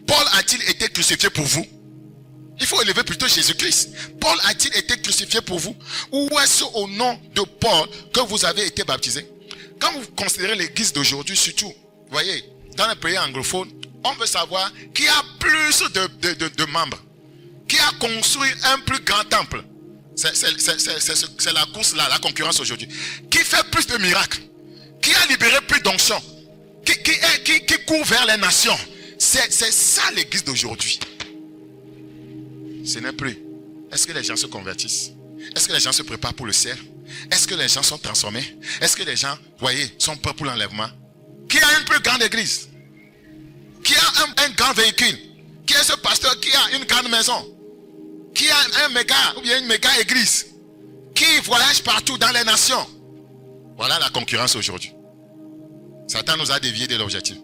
Paul a-t-il été crucifié pour vous? Il faut élever plutôt Jésus-Christ. Paul a-t-il été crucifié pour vous? Ou est-ce au nom de Paul que vous avez été baptisés? Quand vous considérez l'église d'aujourd'hui, surtout, vous voyez, dans les pays anglophones, on veut savoir qui a plus de membres, qui a construit un plus grand temple. C'est la course là, la concurrence aujourd'hui. Qui fait plus de miracles, qui a libéré plus d'onction, qui court vers les nations. C'est ça l'église d'aujourd'hui. Ce n'est plus. Est-ce que les gens se convertissent? Est-ce que les gens se préparent pour le ciel? Est-ce que les gens sont transformés? Est-ce que les gens, voyez, sont prêts pour l'enlèvement? Qui a une plus grande église? Qui a un grand véhicule? Qui est ce pasteur qui a une grande maison? Qui a un méga ou bien une méga église? Qui voyage partout dans les nations? Voilà la concurrence aujourd'hui. Satan nous a déviés de l'objectif.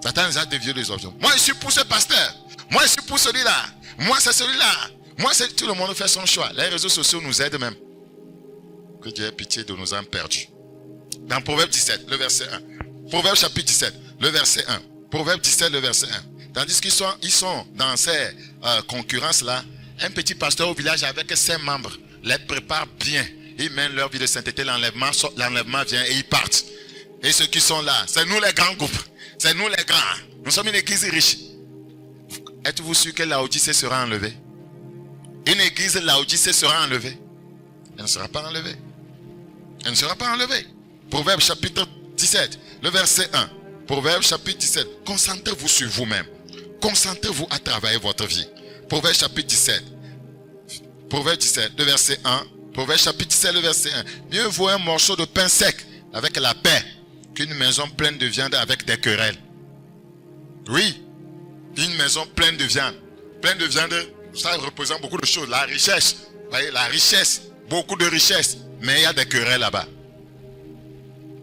Satan nous a déviés de l'objectif. Moi je suis pour ce pasteur. Moi je suis pour celui-là. Moi c'est celui-là. Moi c'est tout le monde fait son choix. Les réseaux sociaux nous aident même. Que Dieu ait pitié de nous en perdus. Dans Proverbe 17, le verset 1. Proverbe chapitre 17, le verset 1. Proverbe 17, le verset 1. Tandis qu'ils sont dans ces concurrences-là, un petit pasteur au village avec ses membres les prépare bien. Ils mènent leur vie de sainteté, l'enlèvement vient et ils partent. Et ceux qui sont là, c'est nous les grands groupes. C'est nous les grands. Nous sommes une église riche. Êtes-vous sûr que Laodicée sera enlevée? Une église Laodicée sera enlevée? Elle ne sera pas enlevée. Elle ne sera pas enlevée. Proverbe chapitre 17, le verset 1. Proverbe chapitre 17. Concentrez-vous sur vous-même. Concentrez-vous à travailler votre vie. Proverbe chapitre 17. Proverbe 17, le verset 1. Proverbe chapitre 17, le verset 1. Mieux vaut un morceau de pain sec avec la paix qu'une maison pleine de viande avec des querelles. Oui, une maison pleine de viande. Pleine de viande, ça représente beaucoup de choses. La richesse, vous voyez, la richesse, beaucoup de richesse, mais il y a des querelles là-bas.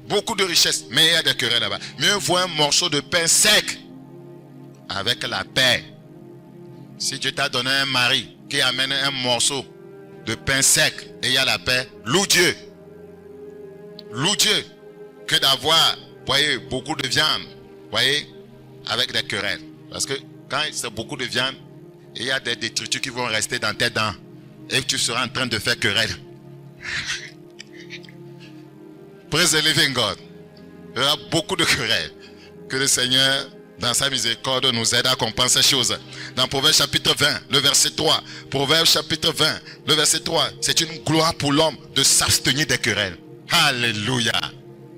Beaucoup de richesse, mais il y a des querelles là-bas. Mieux vaut un morceau de pain sec avec la paix. Si Dieu t'a donné un mari qui amène un morceau de pain sec et il y a la paix, loue Dieu. Loue Dieu. Que d'avoir, voyez, beaucoup de viande, voyez, avec des querelles. Parce que quand c'est beaucoup de viande, il y a des détritus qui vont rester dans tes dents. Et tu seras en train de faire querelle. Praise the living God. Il y a beaucoup de querelles. Que le Seigneur, dans sa miséricorde, nous aide à comprendre ces choses. Dans Proverbe chapitre 20, le verset 3. Proverbe chapitre 20, le verset 3. C'est une gloire pour l'homme de s'abstenir des querelles. Alléluia.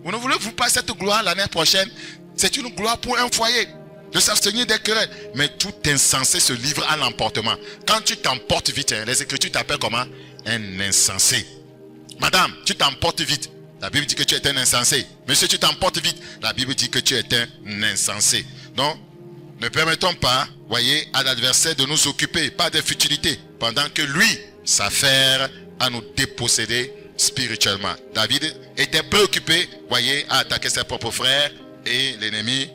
Vous ne voulez-vous pas cette gloire l'année prochaine? C'est une gloire pour un foyer. De s'abstenir des querelles. Mais tout insensé se livre à l'emportement. Quand tu t'emportes vite, les Écritures t'appellent comment? Un insensé. Madame, tu t'emportes vite. La Bible dit que tu es un insensé. Monsieur, tu t'emportes vite. La Bible dit que tu es un insensé. Donc, ne permettons pas, voyez, à l'adversaire de nous occuper par des futilités, pendant que lui s'affaire à nous déposséder spirituellement. David était préoccupé, voyez, à attaquer ses propres frères, et l'ennemi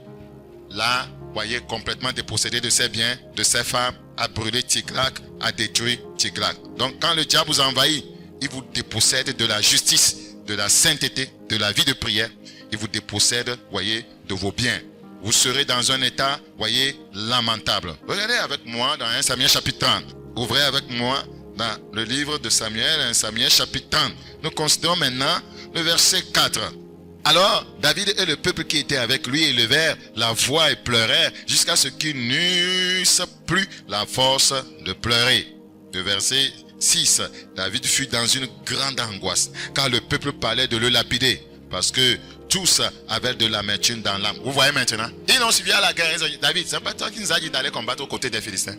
l'a, voyez, complètement dépossédé de ses biens, de ses femmes, a brûlé Tiglath, a détruit Tiglath. Donc, quand le diable vous envahit, il vous dépossède de la justice, de la sainteté, de la vie de prière. Il vous dépossède, voyez, de vos biens. Vous serez dans un état, voyez, lamentable. Regardez avec moi dans 1 Samuel chapitre 30. Ouvrez avec moi dans le livre de Samuel, 1 Samuel chapitre 30. Nous considérons maintenant le verset 4. Alors, David et le peuple qui était avec lui élevèrent la voix et pleurèrent jusqu'à ce qu'ils n'eussent plus la force de pleurer. Le verset 6. David fut dans une grande angoisse, car le peuple parlait de le lapider, parce que tous avaient de l'amertume dans l'âme. Vous voyez maintenant? Ils ont suivi à la guerre. Ils ont dit, David, c'est pas toi qui nous as dit d'aller combattre aux côtés des Philistins.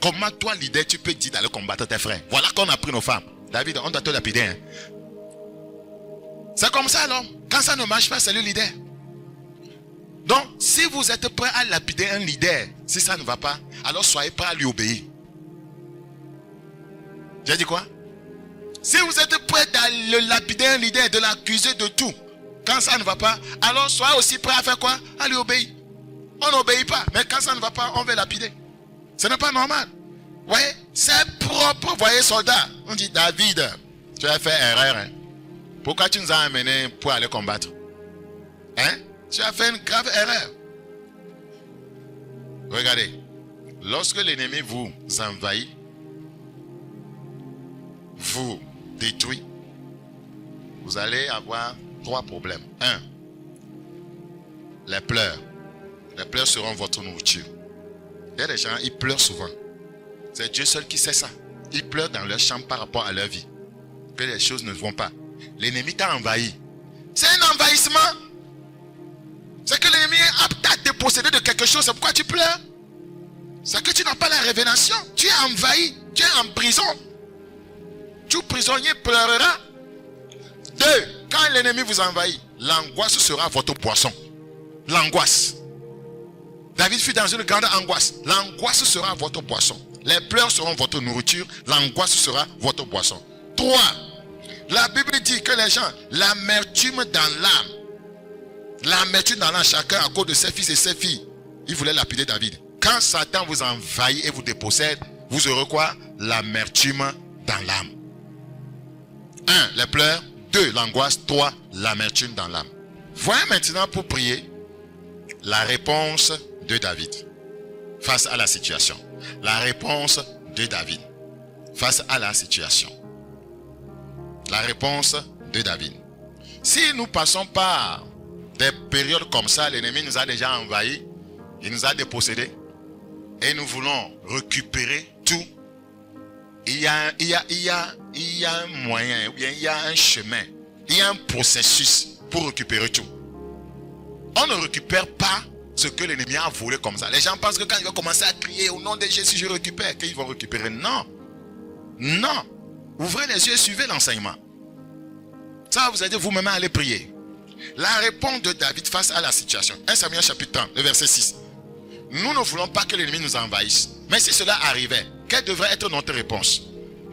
Comment toi, leader, tu peux dire d'aller combattre tes frères? Voilà qu'on a pris nos femmes. David, on doit te lapider. Hein? C'est comme ça alors. Quand ça ne marche pas, c'est le leader. Donc, si vous êtes prêt à lapider un leader, si ça ne va pas, alors soyez prêt à lui obéir. J'ai dit quoi? Si vous êtes prêt à le lapider un leader, de l'accuser de tout, quand ça ne va pas, alors soyez aussi prêt à faire quoi? À lui obéir. On n'obéit pas, mais quand ça ne va pas, on veut lapider. Ce n'est pas normal. Vous voyez, c'est propre, voyez, soldat. On dit, David, tu as fait erreur. Hein? Pourquoi tu nous as amenés pour aller combattre? Hein? Tu as fait une grave erreur. Regardez, lorsque l'ennemi vous envahit, vous détruit, vous allez avoir 3 problèmes. 1. Les pleurs. Les pleurs seront votre nourriture. Il y a des gens, ils pleurent souvent. C'est Dieu seul qui sait ça. Ils pleurent dans leur chambre par rapport à leur vie. Que les choses ne vont pas. L'ennemi t'a envahi. C'est un envahissement. C'est que l'ennemi est apte à te posséder de quelque chose. C'est pourquoi tu pleures. C'est que tu n'as pas la révélation. Tu es envahi. Tu es en prison. Tout prisonnier pleurera. 2. Quand l'ennemi vous envahit, l'angoisse sera votre boisson. L'angoisse. David fut dans une grande angoisse. L'angoisse sera votre boisson. Les pleurs seront votre nourriture. L'angoisse sera votre boisson. 3. La Bible dit que les gens, l'amertume dans l'âme. L'amertume dans l'âme, chacun à cause de ses fils et ses filles. Il voulait lapider David. Quand Satan vous envahit et vous dépossède, vous aurez quoi? L'amertume dans l'âme. 1. Les pleurs. 2. L'angoisse. 3. L'amertume dans l'âme. Voyez maintenant pour prier la réponse de David face à la situation. La réponse de David face à la situation. La réponse de David. Si nous passons par des périodes comme ça, l'ennemi nous a déjà envahis, il nous a dépossédés et nous voulons récupérer tout. Il y a un moyen, il y a un chemin, il y a un processus pour récupérer tout. On ne récupère pas ce que l'ennemi a volé comme ça. Les gens pensent que quand ils vont commencer à crier au nom de Jésus, je récupère, qu'ils vont récupérer. Non. Non. Ouvrez les yeux et suivez l'enseignement. Ça va vous aider vous-même à aller prier. La réponse de David face à la situation. 1 Samuel chapitre 30, le verset 6. Nous ne voulons pas que l'ennemi nous envahisse. Mais si cela arrivait, quelle devrait être notre réponse?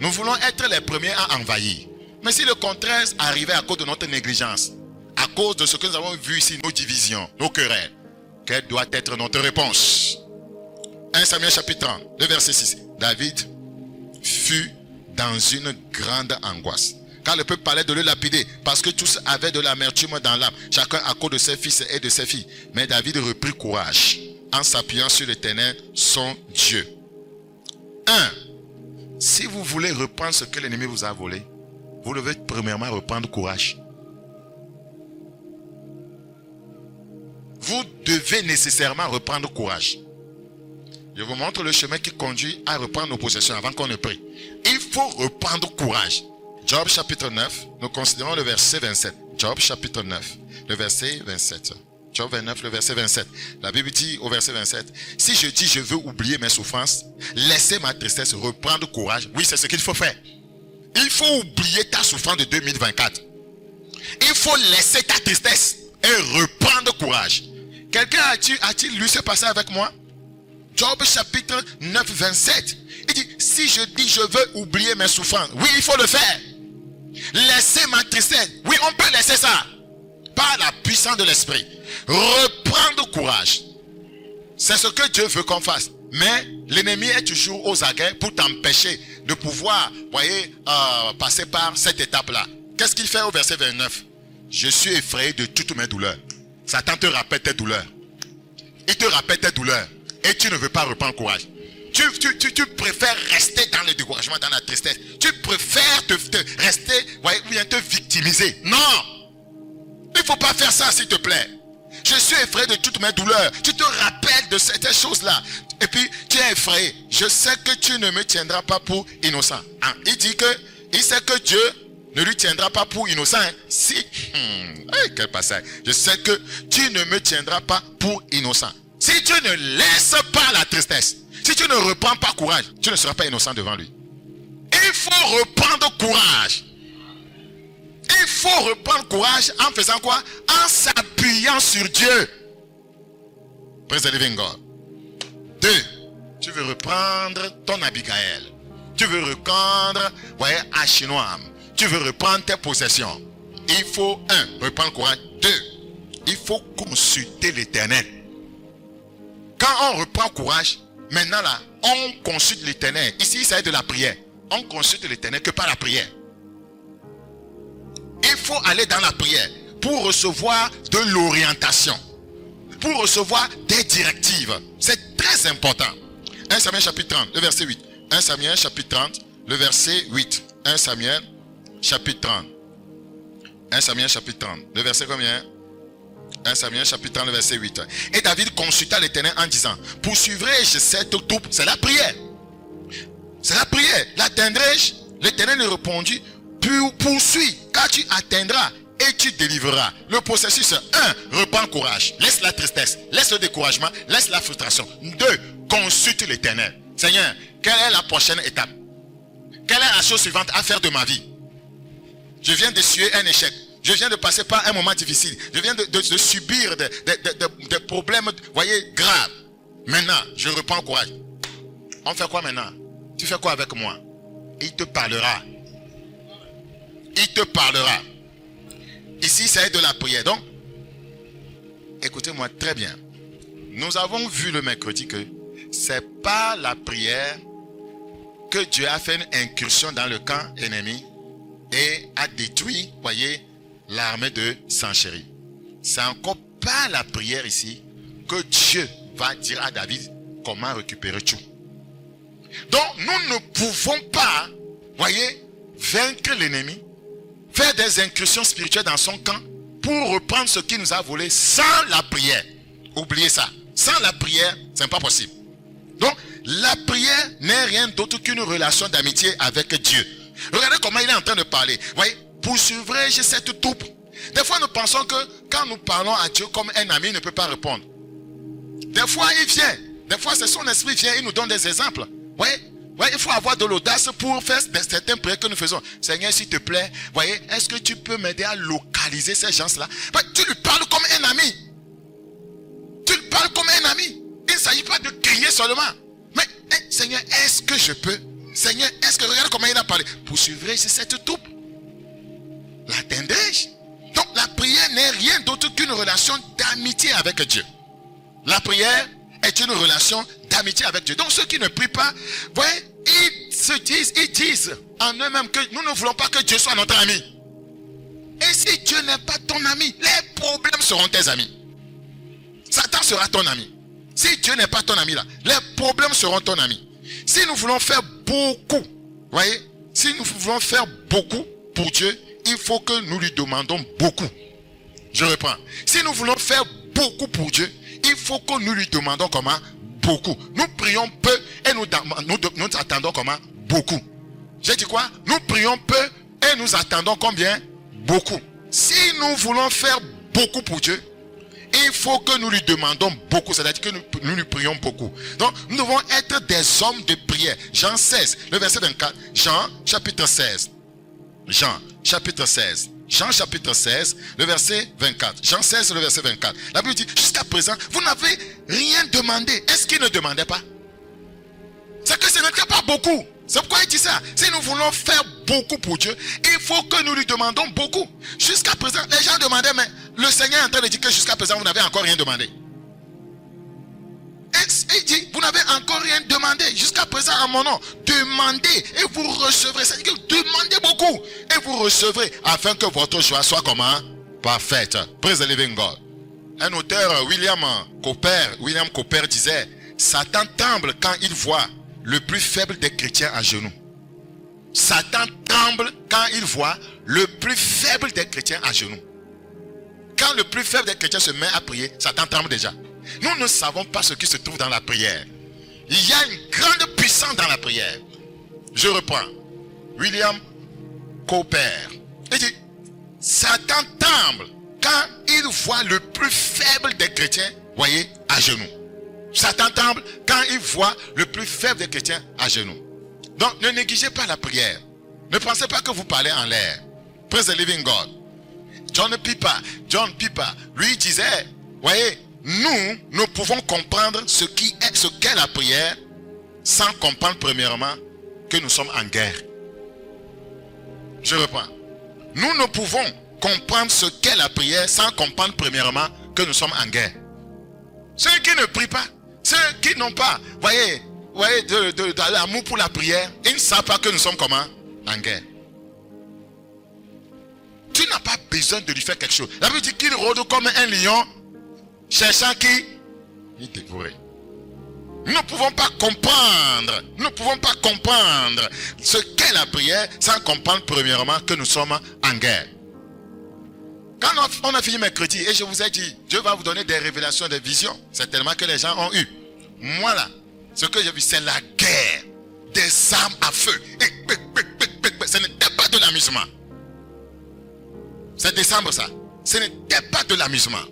Nous voulons être les premiers à envahir. Mais si le contraire arrivait à cause de notre négligence, à cause de ce que nous avons vu ici, nos divisions, nos querelles, quelle doit être notre réponse? 1 Samuel chapitre 30, le verset 6. David fut dans une grande angoisse, car le peuple parlait de le lapider, parce que tous avaient de l'amertume dans l'âme, chacun à cause de ses fils et de ses filles. Mais David reprit courage. en s'appuyant sur l'Éternel, son Dieu. 1. Si vous voulez reprendre ce que l'ennemi vous a volé, vous devez premièrement reprendre courage. Vous devez nécessairement reprendre courage. Je vous montre le chemin qui conduit à reprendre nos possessions avant qu'on ne prie. Il faut reprendre courage. Job chapitre 9, nous considérons le verset 27. Job chapitre 9, le verset 27. Job 29, le verset 27. La Bible dit au verset 27, si je dis je veux oublier mes souffrances, laisser ma tristesse, reprendre courage. Oui, c'est ce qu'il faut faire. Il faut oublier ta souffrance de 2024. Il faut laisser ta tristesse et reprendre courage. Quelqu'un a-t-il lu ce passage avec moi? Job chapitre 9, 27. Il dit, si je dis je veux oublier mes souffrances, oui, il faut le faire. Laisser ma tristesse, oui, on peut laisser ça. Par la puissance de l'esprit. Reprendre courage. C'est ce que Dieu veut qu'on fasse. Mais l'ennemi est toujours aux aguets pour t'empêcher de pouvoir, passer par cette étape-là. Qu'est-ce qu'il fait au verset 29? Je suis effrayé de toutes mes douleurs. Satan te rappelle tes douleurs. Il te rappelle tes douleurs. Et tu ne veux pas reprendre courage. Tu préfères rester dans le découragement, dans la tristesse. Tu préfères rester, ou bien te victimiser. Non! Il ne faut pas faire ça, s'il te plaît. Je suis effrayé de toutes mes douleurs. Tu te rappelles de ces choses-là. Et puis, tu es effrayé. Je sais que tu ne me tiendras pas pour innocent. Hein? Il dit que, il sait que Dieu ne lui tiendra pas pour innocent. Hein? Si, quel passage. Je sais que tu ne me tiendras pas pour innocent. Si tu ne laisses pas la tristesse, si tu ne reprends pas courage, tu ne seras pas innocent devant lui. Il faut reprendre courage. Il faut reprendre courage en faisant quoi? En s'appuyant sur Dieu. Praise the living God. 2. Tu veux reprendre ton Abigail. Tu veux reprendre, Achinoam. Tu veux reprendre tes possessions. Il faut, 1, reprendre courage. 2, il faut consulter l'Éternel. Quand on reprend courage, maintenant là, on consulte l'Éternel. Ici, il s'agit de la prière. On consulte l'Éternel que par la prière. Il faut aller dans la prière pour recevoir de l'orientation, pour recevoir des directives. C'est très important. 1 Samuel chapitre 30, le verset 8. 1 Samuel chapitre 30, le verset 8. 1 Samuel chapitre 30. 1 Samuel chapitre 30, le verset combien? 1 Samuel chapitre 30, le verset 8. Et David consulta l'Éternel en disant, poursuivrai-je cette troupe? C'est la prière. C'est la prière. L'atteindrai-je? L'Éternel lui répondit, poursuis, car tu atteindras et tu délivreras. Le processus 1, reprends courage. Laisse la tristesse, laisse le découragement, laisse la frustration. 2, consulte l'Éternel. Seigneur, quelle est la prochaine étape? Quelle est la chose suivante à faire de ma vie? Je viens d'essuyer un échec. Je viens de passer par un moment difficile. Je viens de subir des problèmes, graves. Maintenant, je reprends courage. On fait quoi maintenant? Tu fais quoi avec moi? Il te parlera. Il te parlera. Ici, c'est de la prière. Donc, écoutez-moi très bien. Nous avons vu le mercredi que c'est pas la prière que Dieu a fait une incursion dans le camp ennemi et a détruit, l'armée de Sanchéry. C'est encore pas la prière ici que Dieu va dire à David comment récupérer tout. Donc, nous ne pouvons pas, vaincre l'ennemi, faire des incursions spirituelles dans son camp pour reprendre ce qu'il nous a volé sans la prière. Oubliez ça. Sans la prière, ce n'est pas possible. Donc, la prière n'est rien d'autre qu'une relation d'amitié avec Dieu. Regardez comment il est en train de parler. Poursuivrai-je cette troupe? Des fois, nous pensons que quand nous parlons à Dieu comme un ami, il ne peut pas répondre. Des fois, il vient. Des fois, c'est son esprit vient, il nous donne des exemples. Il faut avoir de l'audace pour faire certaines prières que nous faisons. Seigneur, s'il te plaît, est-ce que tu peux m'aider à localiser ces gens-là? Tu lui parles comme un ami. Tu lui parles comme un ami. Il ne s'agit pas de crier seulement. Mais, Seigneur, est-ce que je peux? Seigneur, est-ce que, regarde comment il a parlé. Poursuivrai-je cette troupe? L'atteindrai-je? Donc, la prière n'est rien d'autre qu'une relation d'amitié avec Dieu. La prière est une relation d'amitié avec Dieu. Donc ceux qui ne prient pas, ils disent en eux-mêmes que nous ne voulons pas que Dieu soit notre ami. Et si Dieu n'est pas ton ami, les problèmes seront tes amis. Satan sera ton ami. Si Dieu n'est pas ton ami là, les problèmes seront ton ami. Si nous voulons faire beaucoup, voyez, si nous voulons faire beaucoup pour Dieu, il faut que nous lui demandons beaucoup. Je reprends. Si nous voulons faire beaucoup pour Dieu, il faut que nous lui demandons comment? Beaucoup. Nous prions peu et nous attendons comment? Beaucoup. J'ai dit quoi? Nous prions peu et nous attendons combien? Beaucoup. Si nous voulons faire beaucoup pour Dieu, il faut que nous lui demandons beaucoup, c'est-à-dire que nous lui prions beaucoup. Donc, nous devons être des hommes de prière. Jean 16, le verset 24. Jean, chapitre 16. Jean, chapitre 16. Jean, chapitre 16, le verset 24. Jean 16, le verset 24. La Bible dit, jusqu'à présent, vous n'avez rien demandé. Est-ce qu'il ne demandait pas? C'est que ce n'était pas beaucoup. C'est pourquoi il dit ça. Si nous voulons faire beaucoup pour Dieu, il faut que nous lui demandons beaucoup. Jusqu'à présent, les gens demandaient, mais le Seigneur est en train de dire que jusqu'à présent, vous n'avez encore rien demandé. Et il dit, vous n'avez encore rien demandé. Jusqu'à présent, à mon nom, demandez et vous recevrez. C'est-à-dire que demandez beaucoup et vous recevrez afin que votre joie soit comment? Parfaite. Praise the living God. Un auteur, William Cowper disait, Satan tremble quand il voit le plus faible des chrétiens à genoux. Satan tremble quand il voit le plus faible des chrétiens à genoux. Quand le plus faible des chrétiens se met à prier, Satan tremble déjà. Nous ne savons pas ce qui se trouve dans la prière. Il y a une grande puissance dans la prière. Je reprends. William Cowper. Il dit, Satan tremble quand il voit le plus faible des chrétiens, voyez, à genoux. Satan tremble quand il voit le plus faible des chrétiens à genoux. Donc, ne négligez pas la prière. Ne pensez pas que vous parlez en l'air. Praise the living God. John Piper, lui disait, voyez, nous pouvons comprendre ce qu'est la prière sans comprendre premièrement que nous sommes en guerre. Je reprends. Nous ne pouvons comprendre ce qu'est la prière sans comprendre premièrement que nous sommes en guerre. Ceux qui ne prient pas, ceux qui n'ont pas, voyez, de l'amour pour la prière, ils ne savent pas que nous sommes comment? En guerre. Tu n'as pas besoin de lui faire quelque chose. La Bible dit qu'il rôde comme un lion, cherchant qui? Il dévorait. Nous ne pouvons pas comprendre ce qu'est la prière sans comprendre premièrement que nous sommes en guerre. Quand on a fini mercredi et je vous ai dit, Dieu va vous donner des révélations, des visions. C'est tellement que les gens ont eu. Moi là, ce que j'ai vu, c'est la guerre des armes à feu. Et ce n'était pas de l'amusement. C'est décembre ça. Ce n'était pas de l'amusement.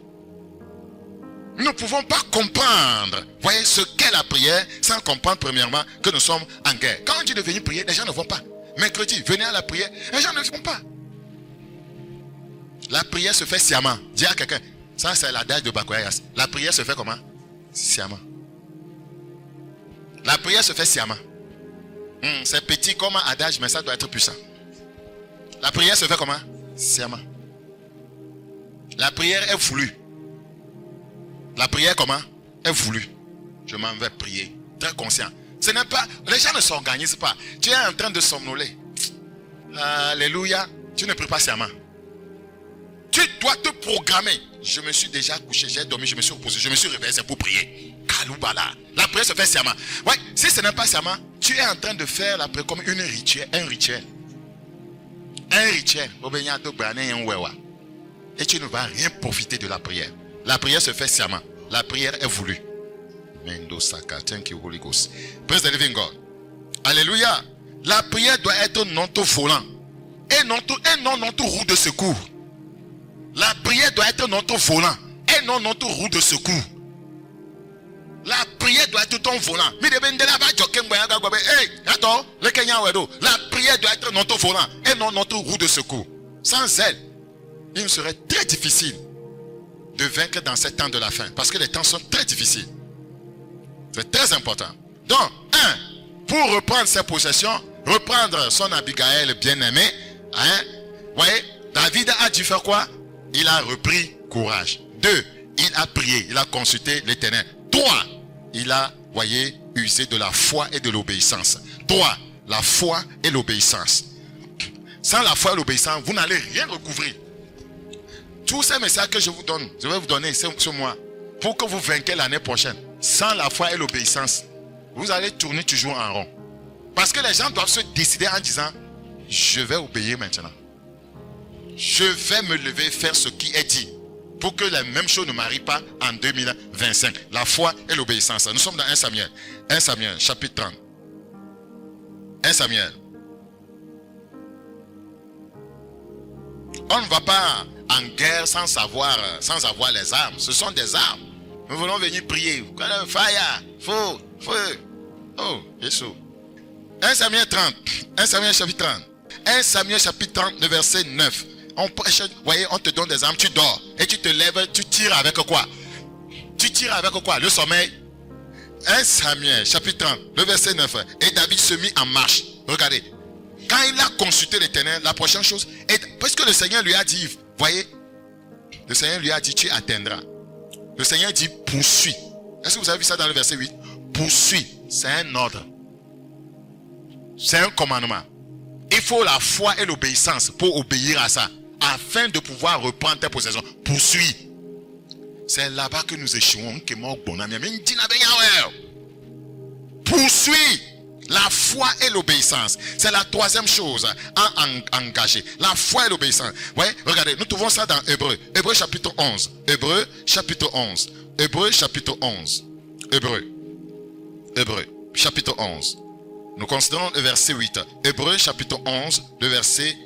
Nous ne pouvons pas comprendre, voyez, ce qu'est la prière sans comprendre premièrement que nous sommes en guerre. Quand on dit de venir prier, les gens ne vont pas. Mercredi, venez à la prière, les gens ne vont pas. La prière se fait sciemment. Dis à quelqu'un, ça c'est l'adage de Bakoyas. La prière se fait comment? Sciemment. La prière se fait sciemment. C'est petit comme un adage, mais ça doit être puissant. La prière se fait comment? Sciemment. La prière est voulue. La prière comment? Est voulue. Je m'en vais prier. Très conscient. Ce n'est pas... Les gens ne s'organisent pas. Tu es en train de somnoler. Alléluia. Tu ne pries pas sciemment. Tu dois te programmer. Je me suis déjà couché, j'ai dormi, je me suis reposé, je me suis réveillé, c'est pour prier. Kaloubala. La prière se fait sciemment. Ouais, si ce n'est pas sciemment, tu es en train de faire la prière comme un rituel. Un rituel. Et tu ne vas rien profiter de la prière. La prière se fait sciemment. La prière est voulue. Thank you, Holy Ghost. Praise the living God. Alléluia. La prière doit être non tout volant. Et non tout roue de secours. La prière doit être notre volant et non notre roue de secours. La prière doit être ton volant. La prière doit être notre volant et non notre roue de secours. Sans elle, il me serait très difficile de vaincre dans ces temps de la fin. Parce que les temps sont très difficiles. C'est très important. Donc, pour reprendre ses possessions, reprendre son Abigail bien-aimée, voyez, David a dû faire quoi? Il a repris courage. 2, il a prié, il a consulté l'Éternel. 3, il a, voyez, usé de la foi et de l'obéissance. 3, la foi et l'obéissance. Sans la foi et l'obéissance, vous n'allez rien recouvrir. Tous ces messages que je vous donne, je vais vous donner ce mois, pour que vous vainquiez l'année prochaine. sans la foi et l'obéissance, vous allez tourner toujours en rond. Parce que les gens doivent se décider en disant, je vais obéir maintenant. Je vais me lever et faire ce qui est dit. Pour que la même chose ne m'arrive pas en 2025. La foi et l'obéissance. Nous sommes dans 1 Samuel. 1 Samuel, chapitre 30. 1 Samuel. On ne va pas en guerre sans avoir les armes. Ce sont des armes. Nous voulons venir prier. Fire, feu. Oh, Jésus. 1 Samuel 30. 1 Samuel chapitre 30. 1 Samuel chapitre 30, le verset 9. Voyez, on te donne des armes, tu dors. Et tu te lèves, tu tires avec quoi? Tu tires avec quoi? Le sommeil. 1 Samuel chapitre 30, le verset 9. Et David se mit en marche. Regardez. Quand il a consulté l'Éternel, la prochaine chose, parce que le Seigneur lui a dit, voyez, le Seigneur lui a dit, tu atteindras. Le Seigneur dit, poursuis. Est-ce que vous avez vu ça dans le verset 8? Poursuis. C'est un ordre. C'est un commandement. Il faut la foi et l'obéissance pour obéir à ça, afin de pouvoir reprendre tes possessions. Poursuis. C'est là-bas que nous échouons. Poursuis. La foi et l'obéissance. C'est la troisième chose à engager. La foi et l'obéissance. Ouais, regardez, nous trouvons ça dans Hébreu. Hébreu chapitre 11. Hébreu chapitre 11. Hébreu chapitre 11. Hébreu chapitre 11. Nous considérons le verset 8. Hébreu chapitre 11, le verset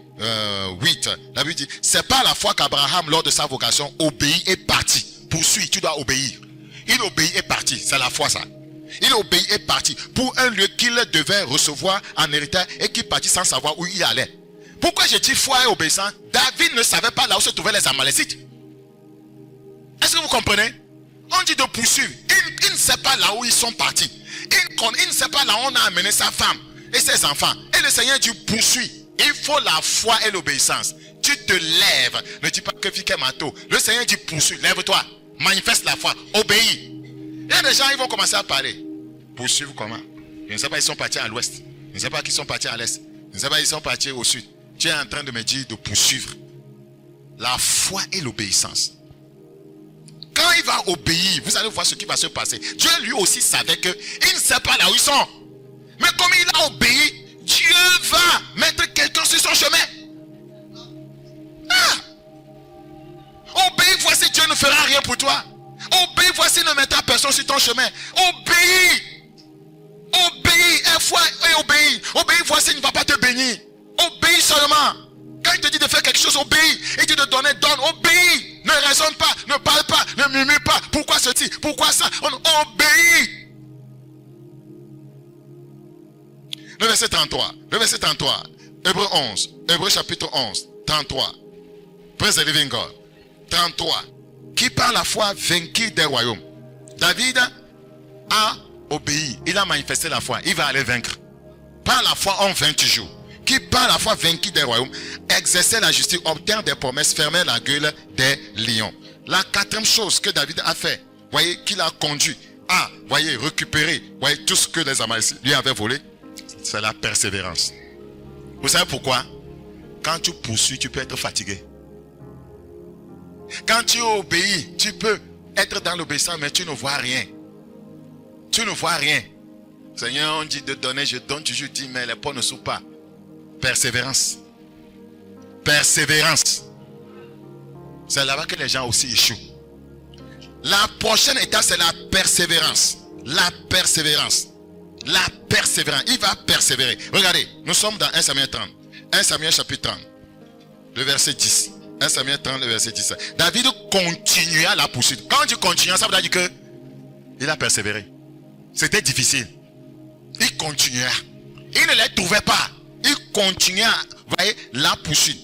8. La Bible dit, c'est pas la foi qu'Abraham, lors de sa vocation, obéit et partit. Poursuis, tu dois obéir. Il obéit et partit. C'est la foi ça. Il obéit et partit pour un lieu qu'il devait recevoir en héritage et qu'il partit sans savoir où il allait. Pourquoi j'ai dit foi et obéissance? David ne savait pas là où se trouvaient les Amalécites. Est-ce que vous comprenez? On dit de poursuivre. Il ne sait pas là où ils sont partis. Il ne sait pas là où on a amené sa femme et ses enfants. Et le Seigneur dit poursuis. Il faut la foi et l'obéissance. Tu te lèves. Ne dis pas que Fikemato. Le Seigneur dit poursuis. Lève-toi. Manifeste la foi. Obéis. Il y a des gens, ils vont commencer à parler. Poursuivre comment? Je ne sais pas, ils sont partis à l'ouest. Je ne sais pas qu'ils sont partis à l'est. Je ne sais pas, ils sont partis au sud. Tu es en train de me dire de poursuivre. La foi et l'obéissance. Quand il va obéir, vous allez voir ce qui va se passer. Dieu lui aussi savait qu'il ne sait pas là où ils sont. Mais comme il a obéi, Dieu va mettre quelqu'un sur son chemin. Ah! Obéis, voici Dieu ne fera rien pour toi. Obéis, voici ne mettra personne sur ton chemin. Obéis. Obéis, et foi et obéis. Obéis, voici ne va pas te bénir. Obéis seulement. Quand il te dit de faire quelque chose, obéis. Il dit de donner, donne, obéis. Ne raisonne pas, ne parle pas, ne murmure pas. Pourquoi ceci, pourquoi ça? On obéit. Le verset 33. Le verset 33. Hébreu 11. Hébreu chapitre 11. 33. Praise the living God. 33. Qui par la foi vainquit des royaumes. David a obéi. Il a manifesté la foi. Il va aller vaincre. Par la foi, on vainc toujours. Qui par la foi vainquit des royaumes, exerçait la justice, obtint des promesses, fermait la gueule des lions. La quatrième chose que David a fait, voyez, qu'il a conduit à, voyez, récupérer, voyez, tout ce que les Amalécites lui avaient volé, c'est la persévérance. Vous savez pourquoi? Quand tu poursuis, tu peux être fatigué. Quand tu obéis, tu peux être dans l'obéissance, mais tu ne vois rien. Tu ne vois rien. Seigneur, on dit de donner, je donne toujours, dis, mais les pots ne sont pas. Persévérance. Persévérance. C'est là-bas que les gens aussi échouent. La prochaine étape, c'est la persévérance. La persévérance. La persévérance. Il va persévérer. Regardez, nous sommes dans 1 Samuel 30. 1 Samuel chapitre 30. Le verset 10. 1 Samuel 30, le verset 10. David continua la poursuite. Quand on dit continuer, ça veut dire que il a persévéré. C'était difficile. Il continua. Il ne les trouvait pas. Il continua, voyez, la poursuite.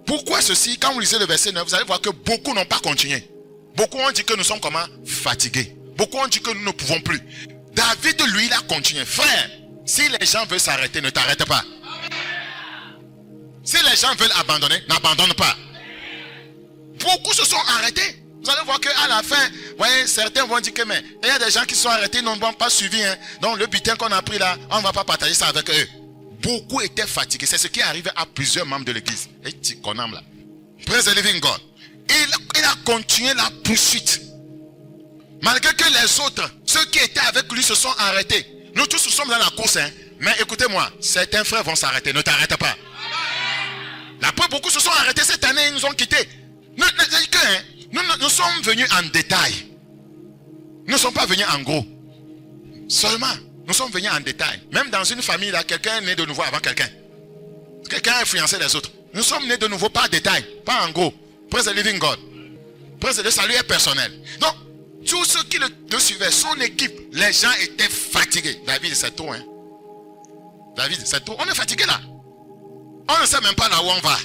Pourquoi ceci? Quand vous lisez le verset 9, vous allez voir que beaucoup n'ont pas continué. Beaucoup ont dit que nous sommes comment? Fatigués. Beaucoup ont dit que nous ne pouvons plus. David, lui, il a continué. Frère, si les gens veulent s'arrêter, ne t'arrête pas. Si les gens veulent abandonner, n'abandonne pas. Beaucoup se sont arrêtés. Vous allez voir qu'à la fin, voyez, certains vont dire que mais il y a des gens qui sont arrêtés, ils n'ont pas suivi. Hein. Donc le butin qu'on a pris là, on ne va pas partager ça avec eux. Beaucoup étaient fatigués. C'est ce qui arrive à plusieurs membres de l'église. Et Tikonam là. Praise the living God. Il a continué la poursuite. Malgré que les autres, ceux qui étaient avec lui se sont arrêtés. Nous tous nous sommes dans la course. Mais écoutez-moi, certains frères vont s'arrêter. Ne t'arrête pas. Après, beaucoup se sont arrêtés cette année, ils nous ont quittés. Nous sommes venus en détail. Nous ne sommes pas venus en gros. Seulement, nous sommes venus en détail. Même dans une famille, là, quelqu'un est né de nouveau avant quelqu'un. Quelqu'un a influencé les autres. Nous sommes nés de nouveau par détail, pas en gros. Praise the living God. Praise the salut est personnel. Donc, tous ceux qui le suivaient, son équipe, les gens étaient fatigués. David, c'est tout, hein. David, c'est tout. On est fatigué là. On ne sait même pas là où on va.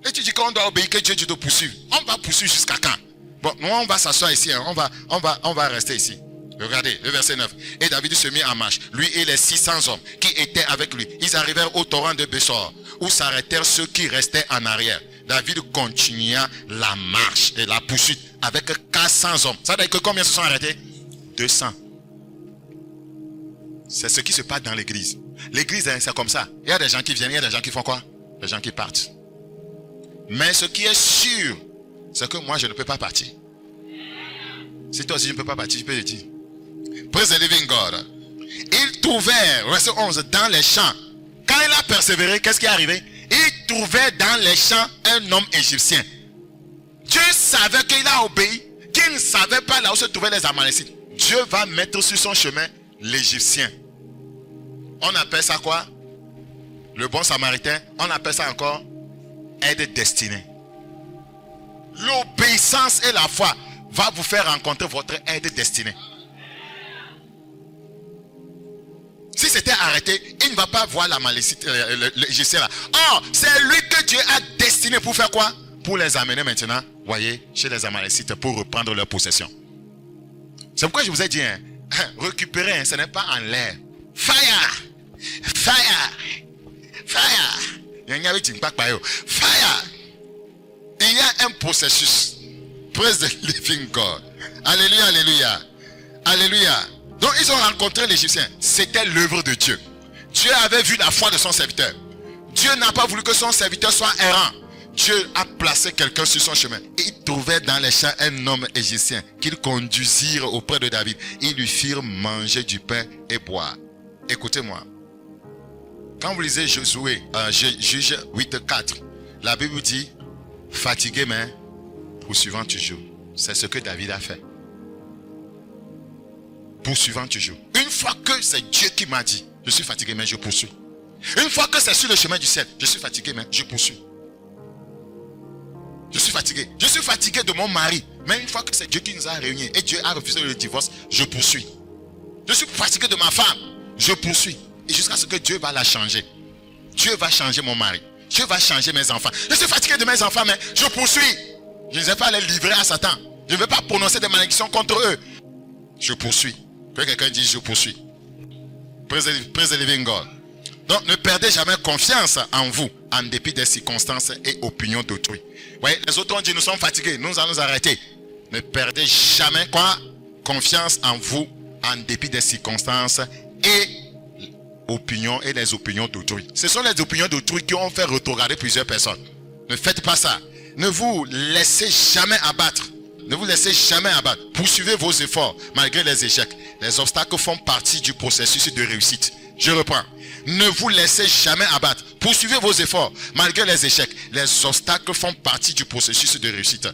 Et tu dis qu'on doit obéir, que Dieu doit poursuivre. On va poursuivre jusqu'à quand? Bon, nous on va s'asseoir ici, hein. on va rester ici. Regardez, le verset 9. Et David se mit en marche, lui et les 600 hommes qui étaient avec lui. Ils arrivèrent au torrent de Bessor, où s'arrêtèrent ceux qui restaient en arrière. David continua la marche et la poursuite avec 400 hommes. Ça veut dire que combien se sont arrêtés? 200. C'est ce qui se passe dans l'église. L'église, hein, c'est comme ça. Il y a des gens qui viennent, il y a des gens qui font quoi? Des gens qui partent. Mais ce qui est sûr, c'est que moi, je ne peux pas partir. Si toi aussi, je ne peux pas partir, je peux le dire. Praise the living God. Il trouvait, verset 11, dans les champs. Quand il a persévéré, qu'est-ce qui est arrivé? Il trouvait dans les champs un homme égyptien. Dieu savait qu'il a obéi, qu'il ne savait pas là où se trouvaient les Amalécites. Dieu va mettre sur son chemin l'Égyptien. On appelle ça quoi? Le bon samaritain. On appelle ça encore aide destinée. L'obéissance et la foi va vous faire rencontrer votre aide destinée. Si c'était arrêté, il ne va pas voir l'Amalécite, l'Égyptien là. Or, c'est lui que Dieu a destiné pour faire quoi? Pour les amener maintenant, voyez, chez les Amalécites pour reprendre leur possession. C'est pourquoi je vous ai dit, hein, récupérer, hein, ce n'est pas en l'air. Fire! Fire! Fire! Fire! Il y a un processus. Praise the living God. Alléluia, alléluia. Alléluia. Donc ils ont rencontré l'Égyptien. C'était l'œuvre de Dieu. Dieu avait vu la foi de son serviteur. Dieu n'a pas voulu que son serviteur soit errant. Dieu a placé quelqu'un sur son chemin. Et il trouvait dans les champs un homme égyptien qu'ils conduisirent auprès de David. Ils lui firent manger du pain et boire. Écoutez-moi. Quand vous lisez Josué, Juge 8:4, la Bible dit, fatigué mais poursuivant toujours. C'est ce que David a fait. Poursuivant toujours. Une fois que c'est Dieu qui m'a dit, je suis fatigué mais je poursuis. Une fois que c'est sur le chemin du ciel, je suis fatigué mais je poursuis. Je suis fatigué. Je suis fatigué de mon mari. Mais une fois que c'est Dieu qui nous a réunis et Dieu a refusé le divorce, je poursuis. Je suis fatigué de ma femme. Je poursuis. Et jusqu'à ce que Dieu va la changer. Dieu va changer mon mari. Dieu va changer mes enfants. Je suis fatigué de mes enfants, mais je poursuis. Je ne vais pas les livrer à Satan. Je ne vais pas prononcer des malédictions contre eux. Je poursuis. Que quelqu'un dise je poursuis. Praise the living God. Donc ne perdez jamais confiance en vous, en dépit des circonstances et opinions d'autrui. Voyez, les autres ont dit nous sommes fatigués, nous allons nous arrêter. Ne perdez jamais quoi? Confiance en vous, en dépit des circonstances et opinions et les opinions d'autrui. Ce sont les opinions d'autrui qui ont fait retarder plusieurs personnes. Ne faites pas ça. Ne vous laissez jamais abattre. Ne vous laissez jamais abattre. Poursuivez vos efforts malgré les échecs. Les obstacles font partie du processus de réussite. Je reprends. Ne vous laissez jamais abattre. Poursuivez vos efforts malgré les échecs. Les obstacles font partie du processus de réussite.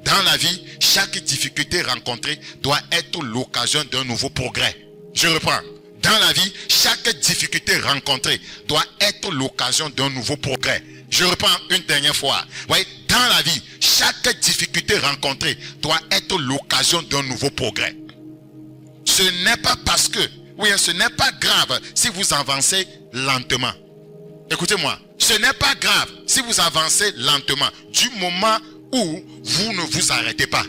Dans la vie, chaque difficulté rencontrée doit être l'occasion d'un nouveau progrès. Je reprends. Dans la vie, chaque difficulté rencontrée doit être l'occasion d'un nouveau progrès. Je reprends une dernière fois. Voyez, dans la vie, chaque difficulté rencontrée doit être l'occasion d'un nouveau progrès. Ce n'est pas parce que, oui, ce n'est pas grave si vous avancez lentement. Écoutez-moi, ce n'est pas grave si vous avancez lentement du moment où vous ne vous arrêtez pas.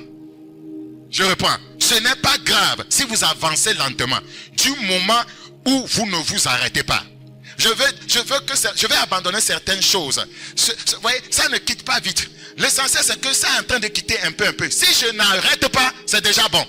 Je reprends. Ce n'est pas grave si vous avancez lentement du moment où vous ne vous arrêtez pas. Je vais abandonner certaines choses. Vous voyez, ça ne quitte pas vite. L'essentiel, c'est que ça est en train de quitter un peu. Si je n'arrête pas, c'est déjà bon.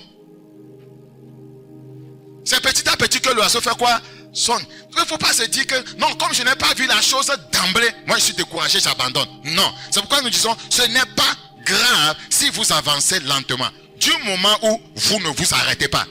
C'est petit à petit que l'oiseau fait quoi? Sonne. Il ne faut pas se dire que non, comme je n'ai pas vu la chose d'emblée, moi je suis découragé, j'abandonne. Non. C'est pourquoi nous disons, ce n'est pas grave si vous avancez lentement. du moment où vous ne vous arrêtez pas.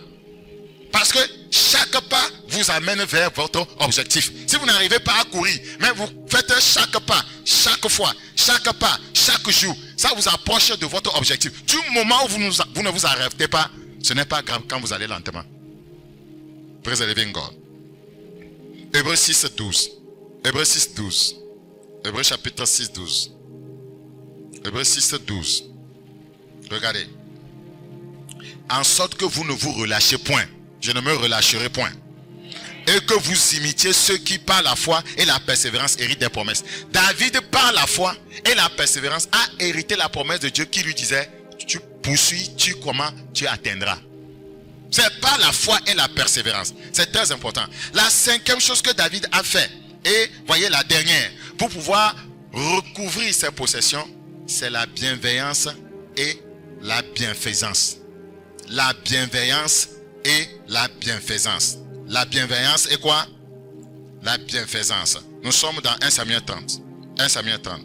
Parce que chaque pas vous amène vers votre objectif. Si vous n'arrivez pas à courir, mais vous faites chaque pas, chaque fois, chaque pas, chaque jour, ça vous approche de votre objectif. Du moment où vous ne vous arrêtez pas, ce n'est pas grave quand vous allez lentement. Praise the living God. Hébreux 6, 12. Hébreux 6, 12. Hébreux chapitre 6, 12. Hébreux 6, 12. Regardez. En sorte que vous ne vous relâchez point. Je ne me relâcherai point. Et que vous imitiez ceux qui par la foi et la persévérance héritent des promesses. David par la foi et la persévérance a hérité la promesse de Dieu qui lui disait, tu poursuis, tu atteindras. C'est par la foi et la persévérance. C'est très important. La cinquième chose que David a fait, et voyez la dernière, pour pouvoir recouvrir ses possessions, c'est la bienveillance et la bienfaisance. La bienveillance et la bienfaisance. La bienveillance est quoi? La bienfaisance. Nous sommes dans 1 Samuel 30. 1 Samuel 30.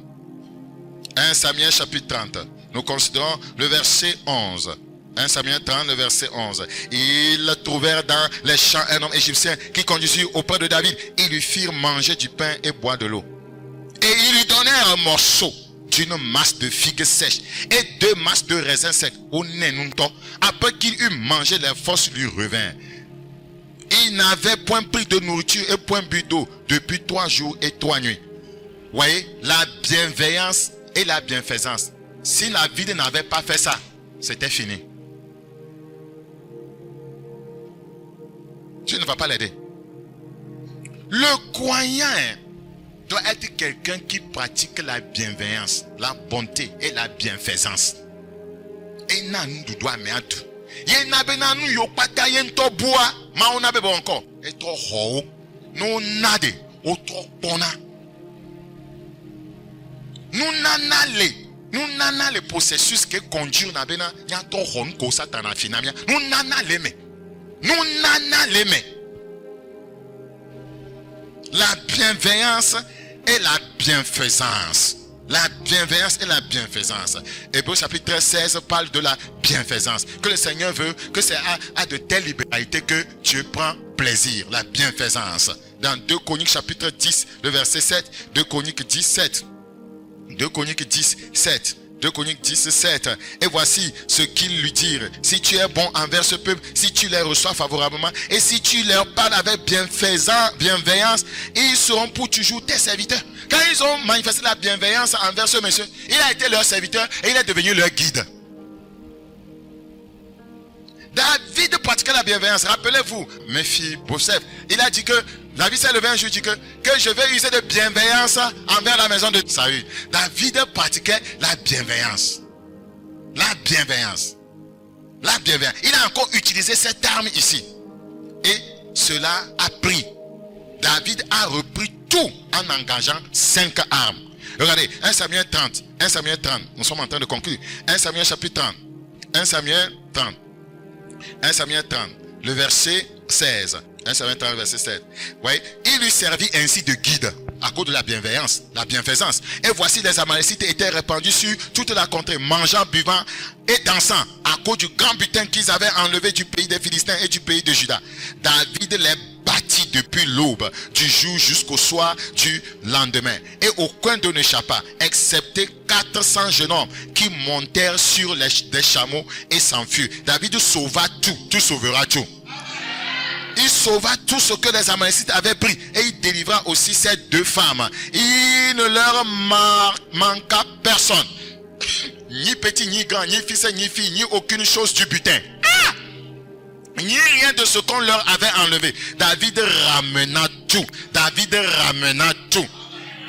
1 Samuel chapitre 30. Nous considérons le verset 11. 1 Samuel 30, le verset 11. Ils trouvèrent dans les champs un homme égyptien qui conduisit auprès de David. Ils lui firent manger du pain et boire de l'eau. Et ils lui donnèrent un morceau d'une masse de figues sèches et 2 masses de raisins secs au nénunto. Après qu'il eut mangé, les forces lui revinrent. Il n'avait point pris de nourriture et point bu d'eau depuis 3 jours et 3 nuits. Voyez, la bienveillance et la bienfaisance. Si David n'avait pas fait ça, c'était fini. Tu ne vas pas l'aider. Le croyant doit être quelqu'un qui pratique la bienveillance, la bonté et la bienfaisance. Et nous doit mettre. Il n'a pas nous yo pata yento bois, ma on a bebo encore. Et trop ho, nous nade, au trop bona. Nous nana le processus que conduit na bena ya to hon ko satana finamia. Nous nana leme. Nous nana leme. La bienveillance et la bienfaisance. La bienveillance et la bienfaisance. Hébreux chapitre 16 parle de la bienfaisance. Que le Seigneur veut que c'est à de telles libéralités que Dieu prend plaisir. La bienfaisance. Dans 2 Chroniques chapitre 10, le verset 7. 2 Chroniques 17. 2 Chroniques 10, 7. 2 Chroniques 10, 7. Et voici ce qu'ils lui dirent. Si tu es bon envers ce peuple, si tu les reçois favorablement, et si tu leur parles avec bienveillance, ils seront pour toujours tes serviteurs. Quand ils ont manifesté la bienveillance envers ce monsieur, il a été leur serviteur et il est devenu leur guide. David pratiquait la bienveillance. Rappelez-vous, mes filles, Bosef, il a dit que David s'est levé un jour et dit que je vais user de bienveillance envers la maison de Saül. David pratiquait la bienveillance. La bienveillance. La bienveillance. Il a encore utilisé cette arme ici. Et cela a pris. David a repris tout en engageant 5 armes. Regardez, 1 Samuel 30. 1 Samuel 30. Nous sommes en train de conclure. 1 Samuel chapitre 30. 1 Samuel 30. 1 Samuel 30. Le verset 16. 1 Samuel 30, verset 7. Ouais, il lui servit ainsi de guide à cause de la bienveillance, la bienfaisance. Et voici les Amalécites étaient répandus sur toute la contrée, mangeant, buvant et dansant à cause du grand butin qu'ils avaient enlevé du pays des Philistins et du pays de Juda. David les battit depuis l'aube du jour jusqu'au soir du lendemain. Et aucun d'eux n'échappa, excepté 400 jeunes hommes qui montèrent sur des chameaux et s'enfuirent. David sauva tout, tu sauveras tout. Il sauva tout ce que les Amalécites avaient pris. Et il délivra aussi ces 2 femmes. Il ne leur manqua personne. Ni petit, ni grand, ni fils, ni fille, ni aucune chose du butin. Ni rien de ce qu'on leur avait enlevé. David ramena tout. David ramena tout.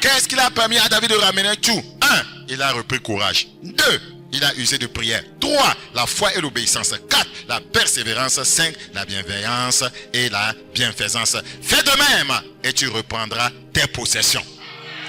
Qu'est-ce qu'il a permis à David de ramener tout? 1. Il a repris courage. 2. Il a usé de prière. 3. La foi et l'obéissance. 4. La persévérance. 5. La bienveillance et la bienfaisance. Fais de même et tu reprendras tes possessions.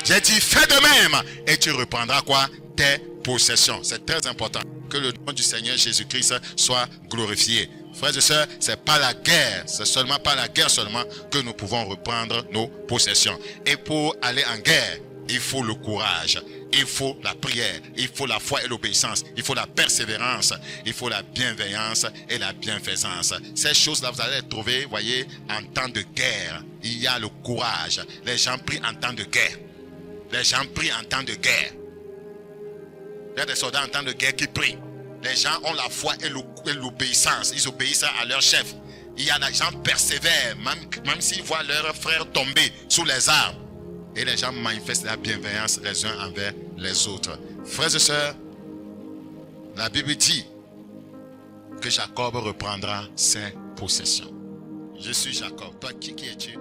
J'ai dit fais de même et tu reprendras quoi? Tes possessions. C'est très important que le nom du Seigneur Jésus-Christ soit glorifié. Frères et sœurs, c'est pas la guerre, c'est seulement pas la guerre seulement que nous pouvons reprendre nos possessions. Et pour aller en guerre, il faut le courage, il faut la prière, il faut la foi et l'obéissance, il faut la persévérance, il faut la bienveillance et la bienfaisance. Ces choses-là, vous allez les trouver, voyez, en temps de guerre. Il y a le courage. Les gens prient en temps de guerre. Les gens prient en temps de guerre. Il y a des soldats en temps de guerre qui prient. Les gens ont la foi et l'obéissance. Ils obéissent à leur chef. Il y a des gens persévèrent, même s'ils voient leurs frères tomber sous les arbres. Et les gens manifestent la bienveillance les uns envers les autres. Frères et sœurs, la Bible dit que Jacob reprendra ses possessions. Je suis Jacob. Toi, qui es-tu?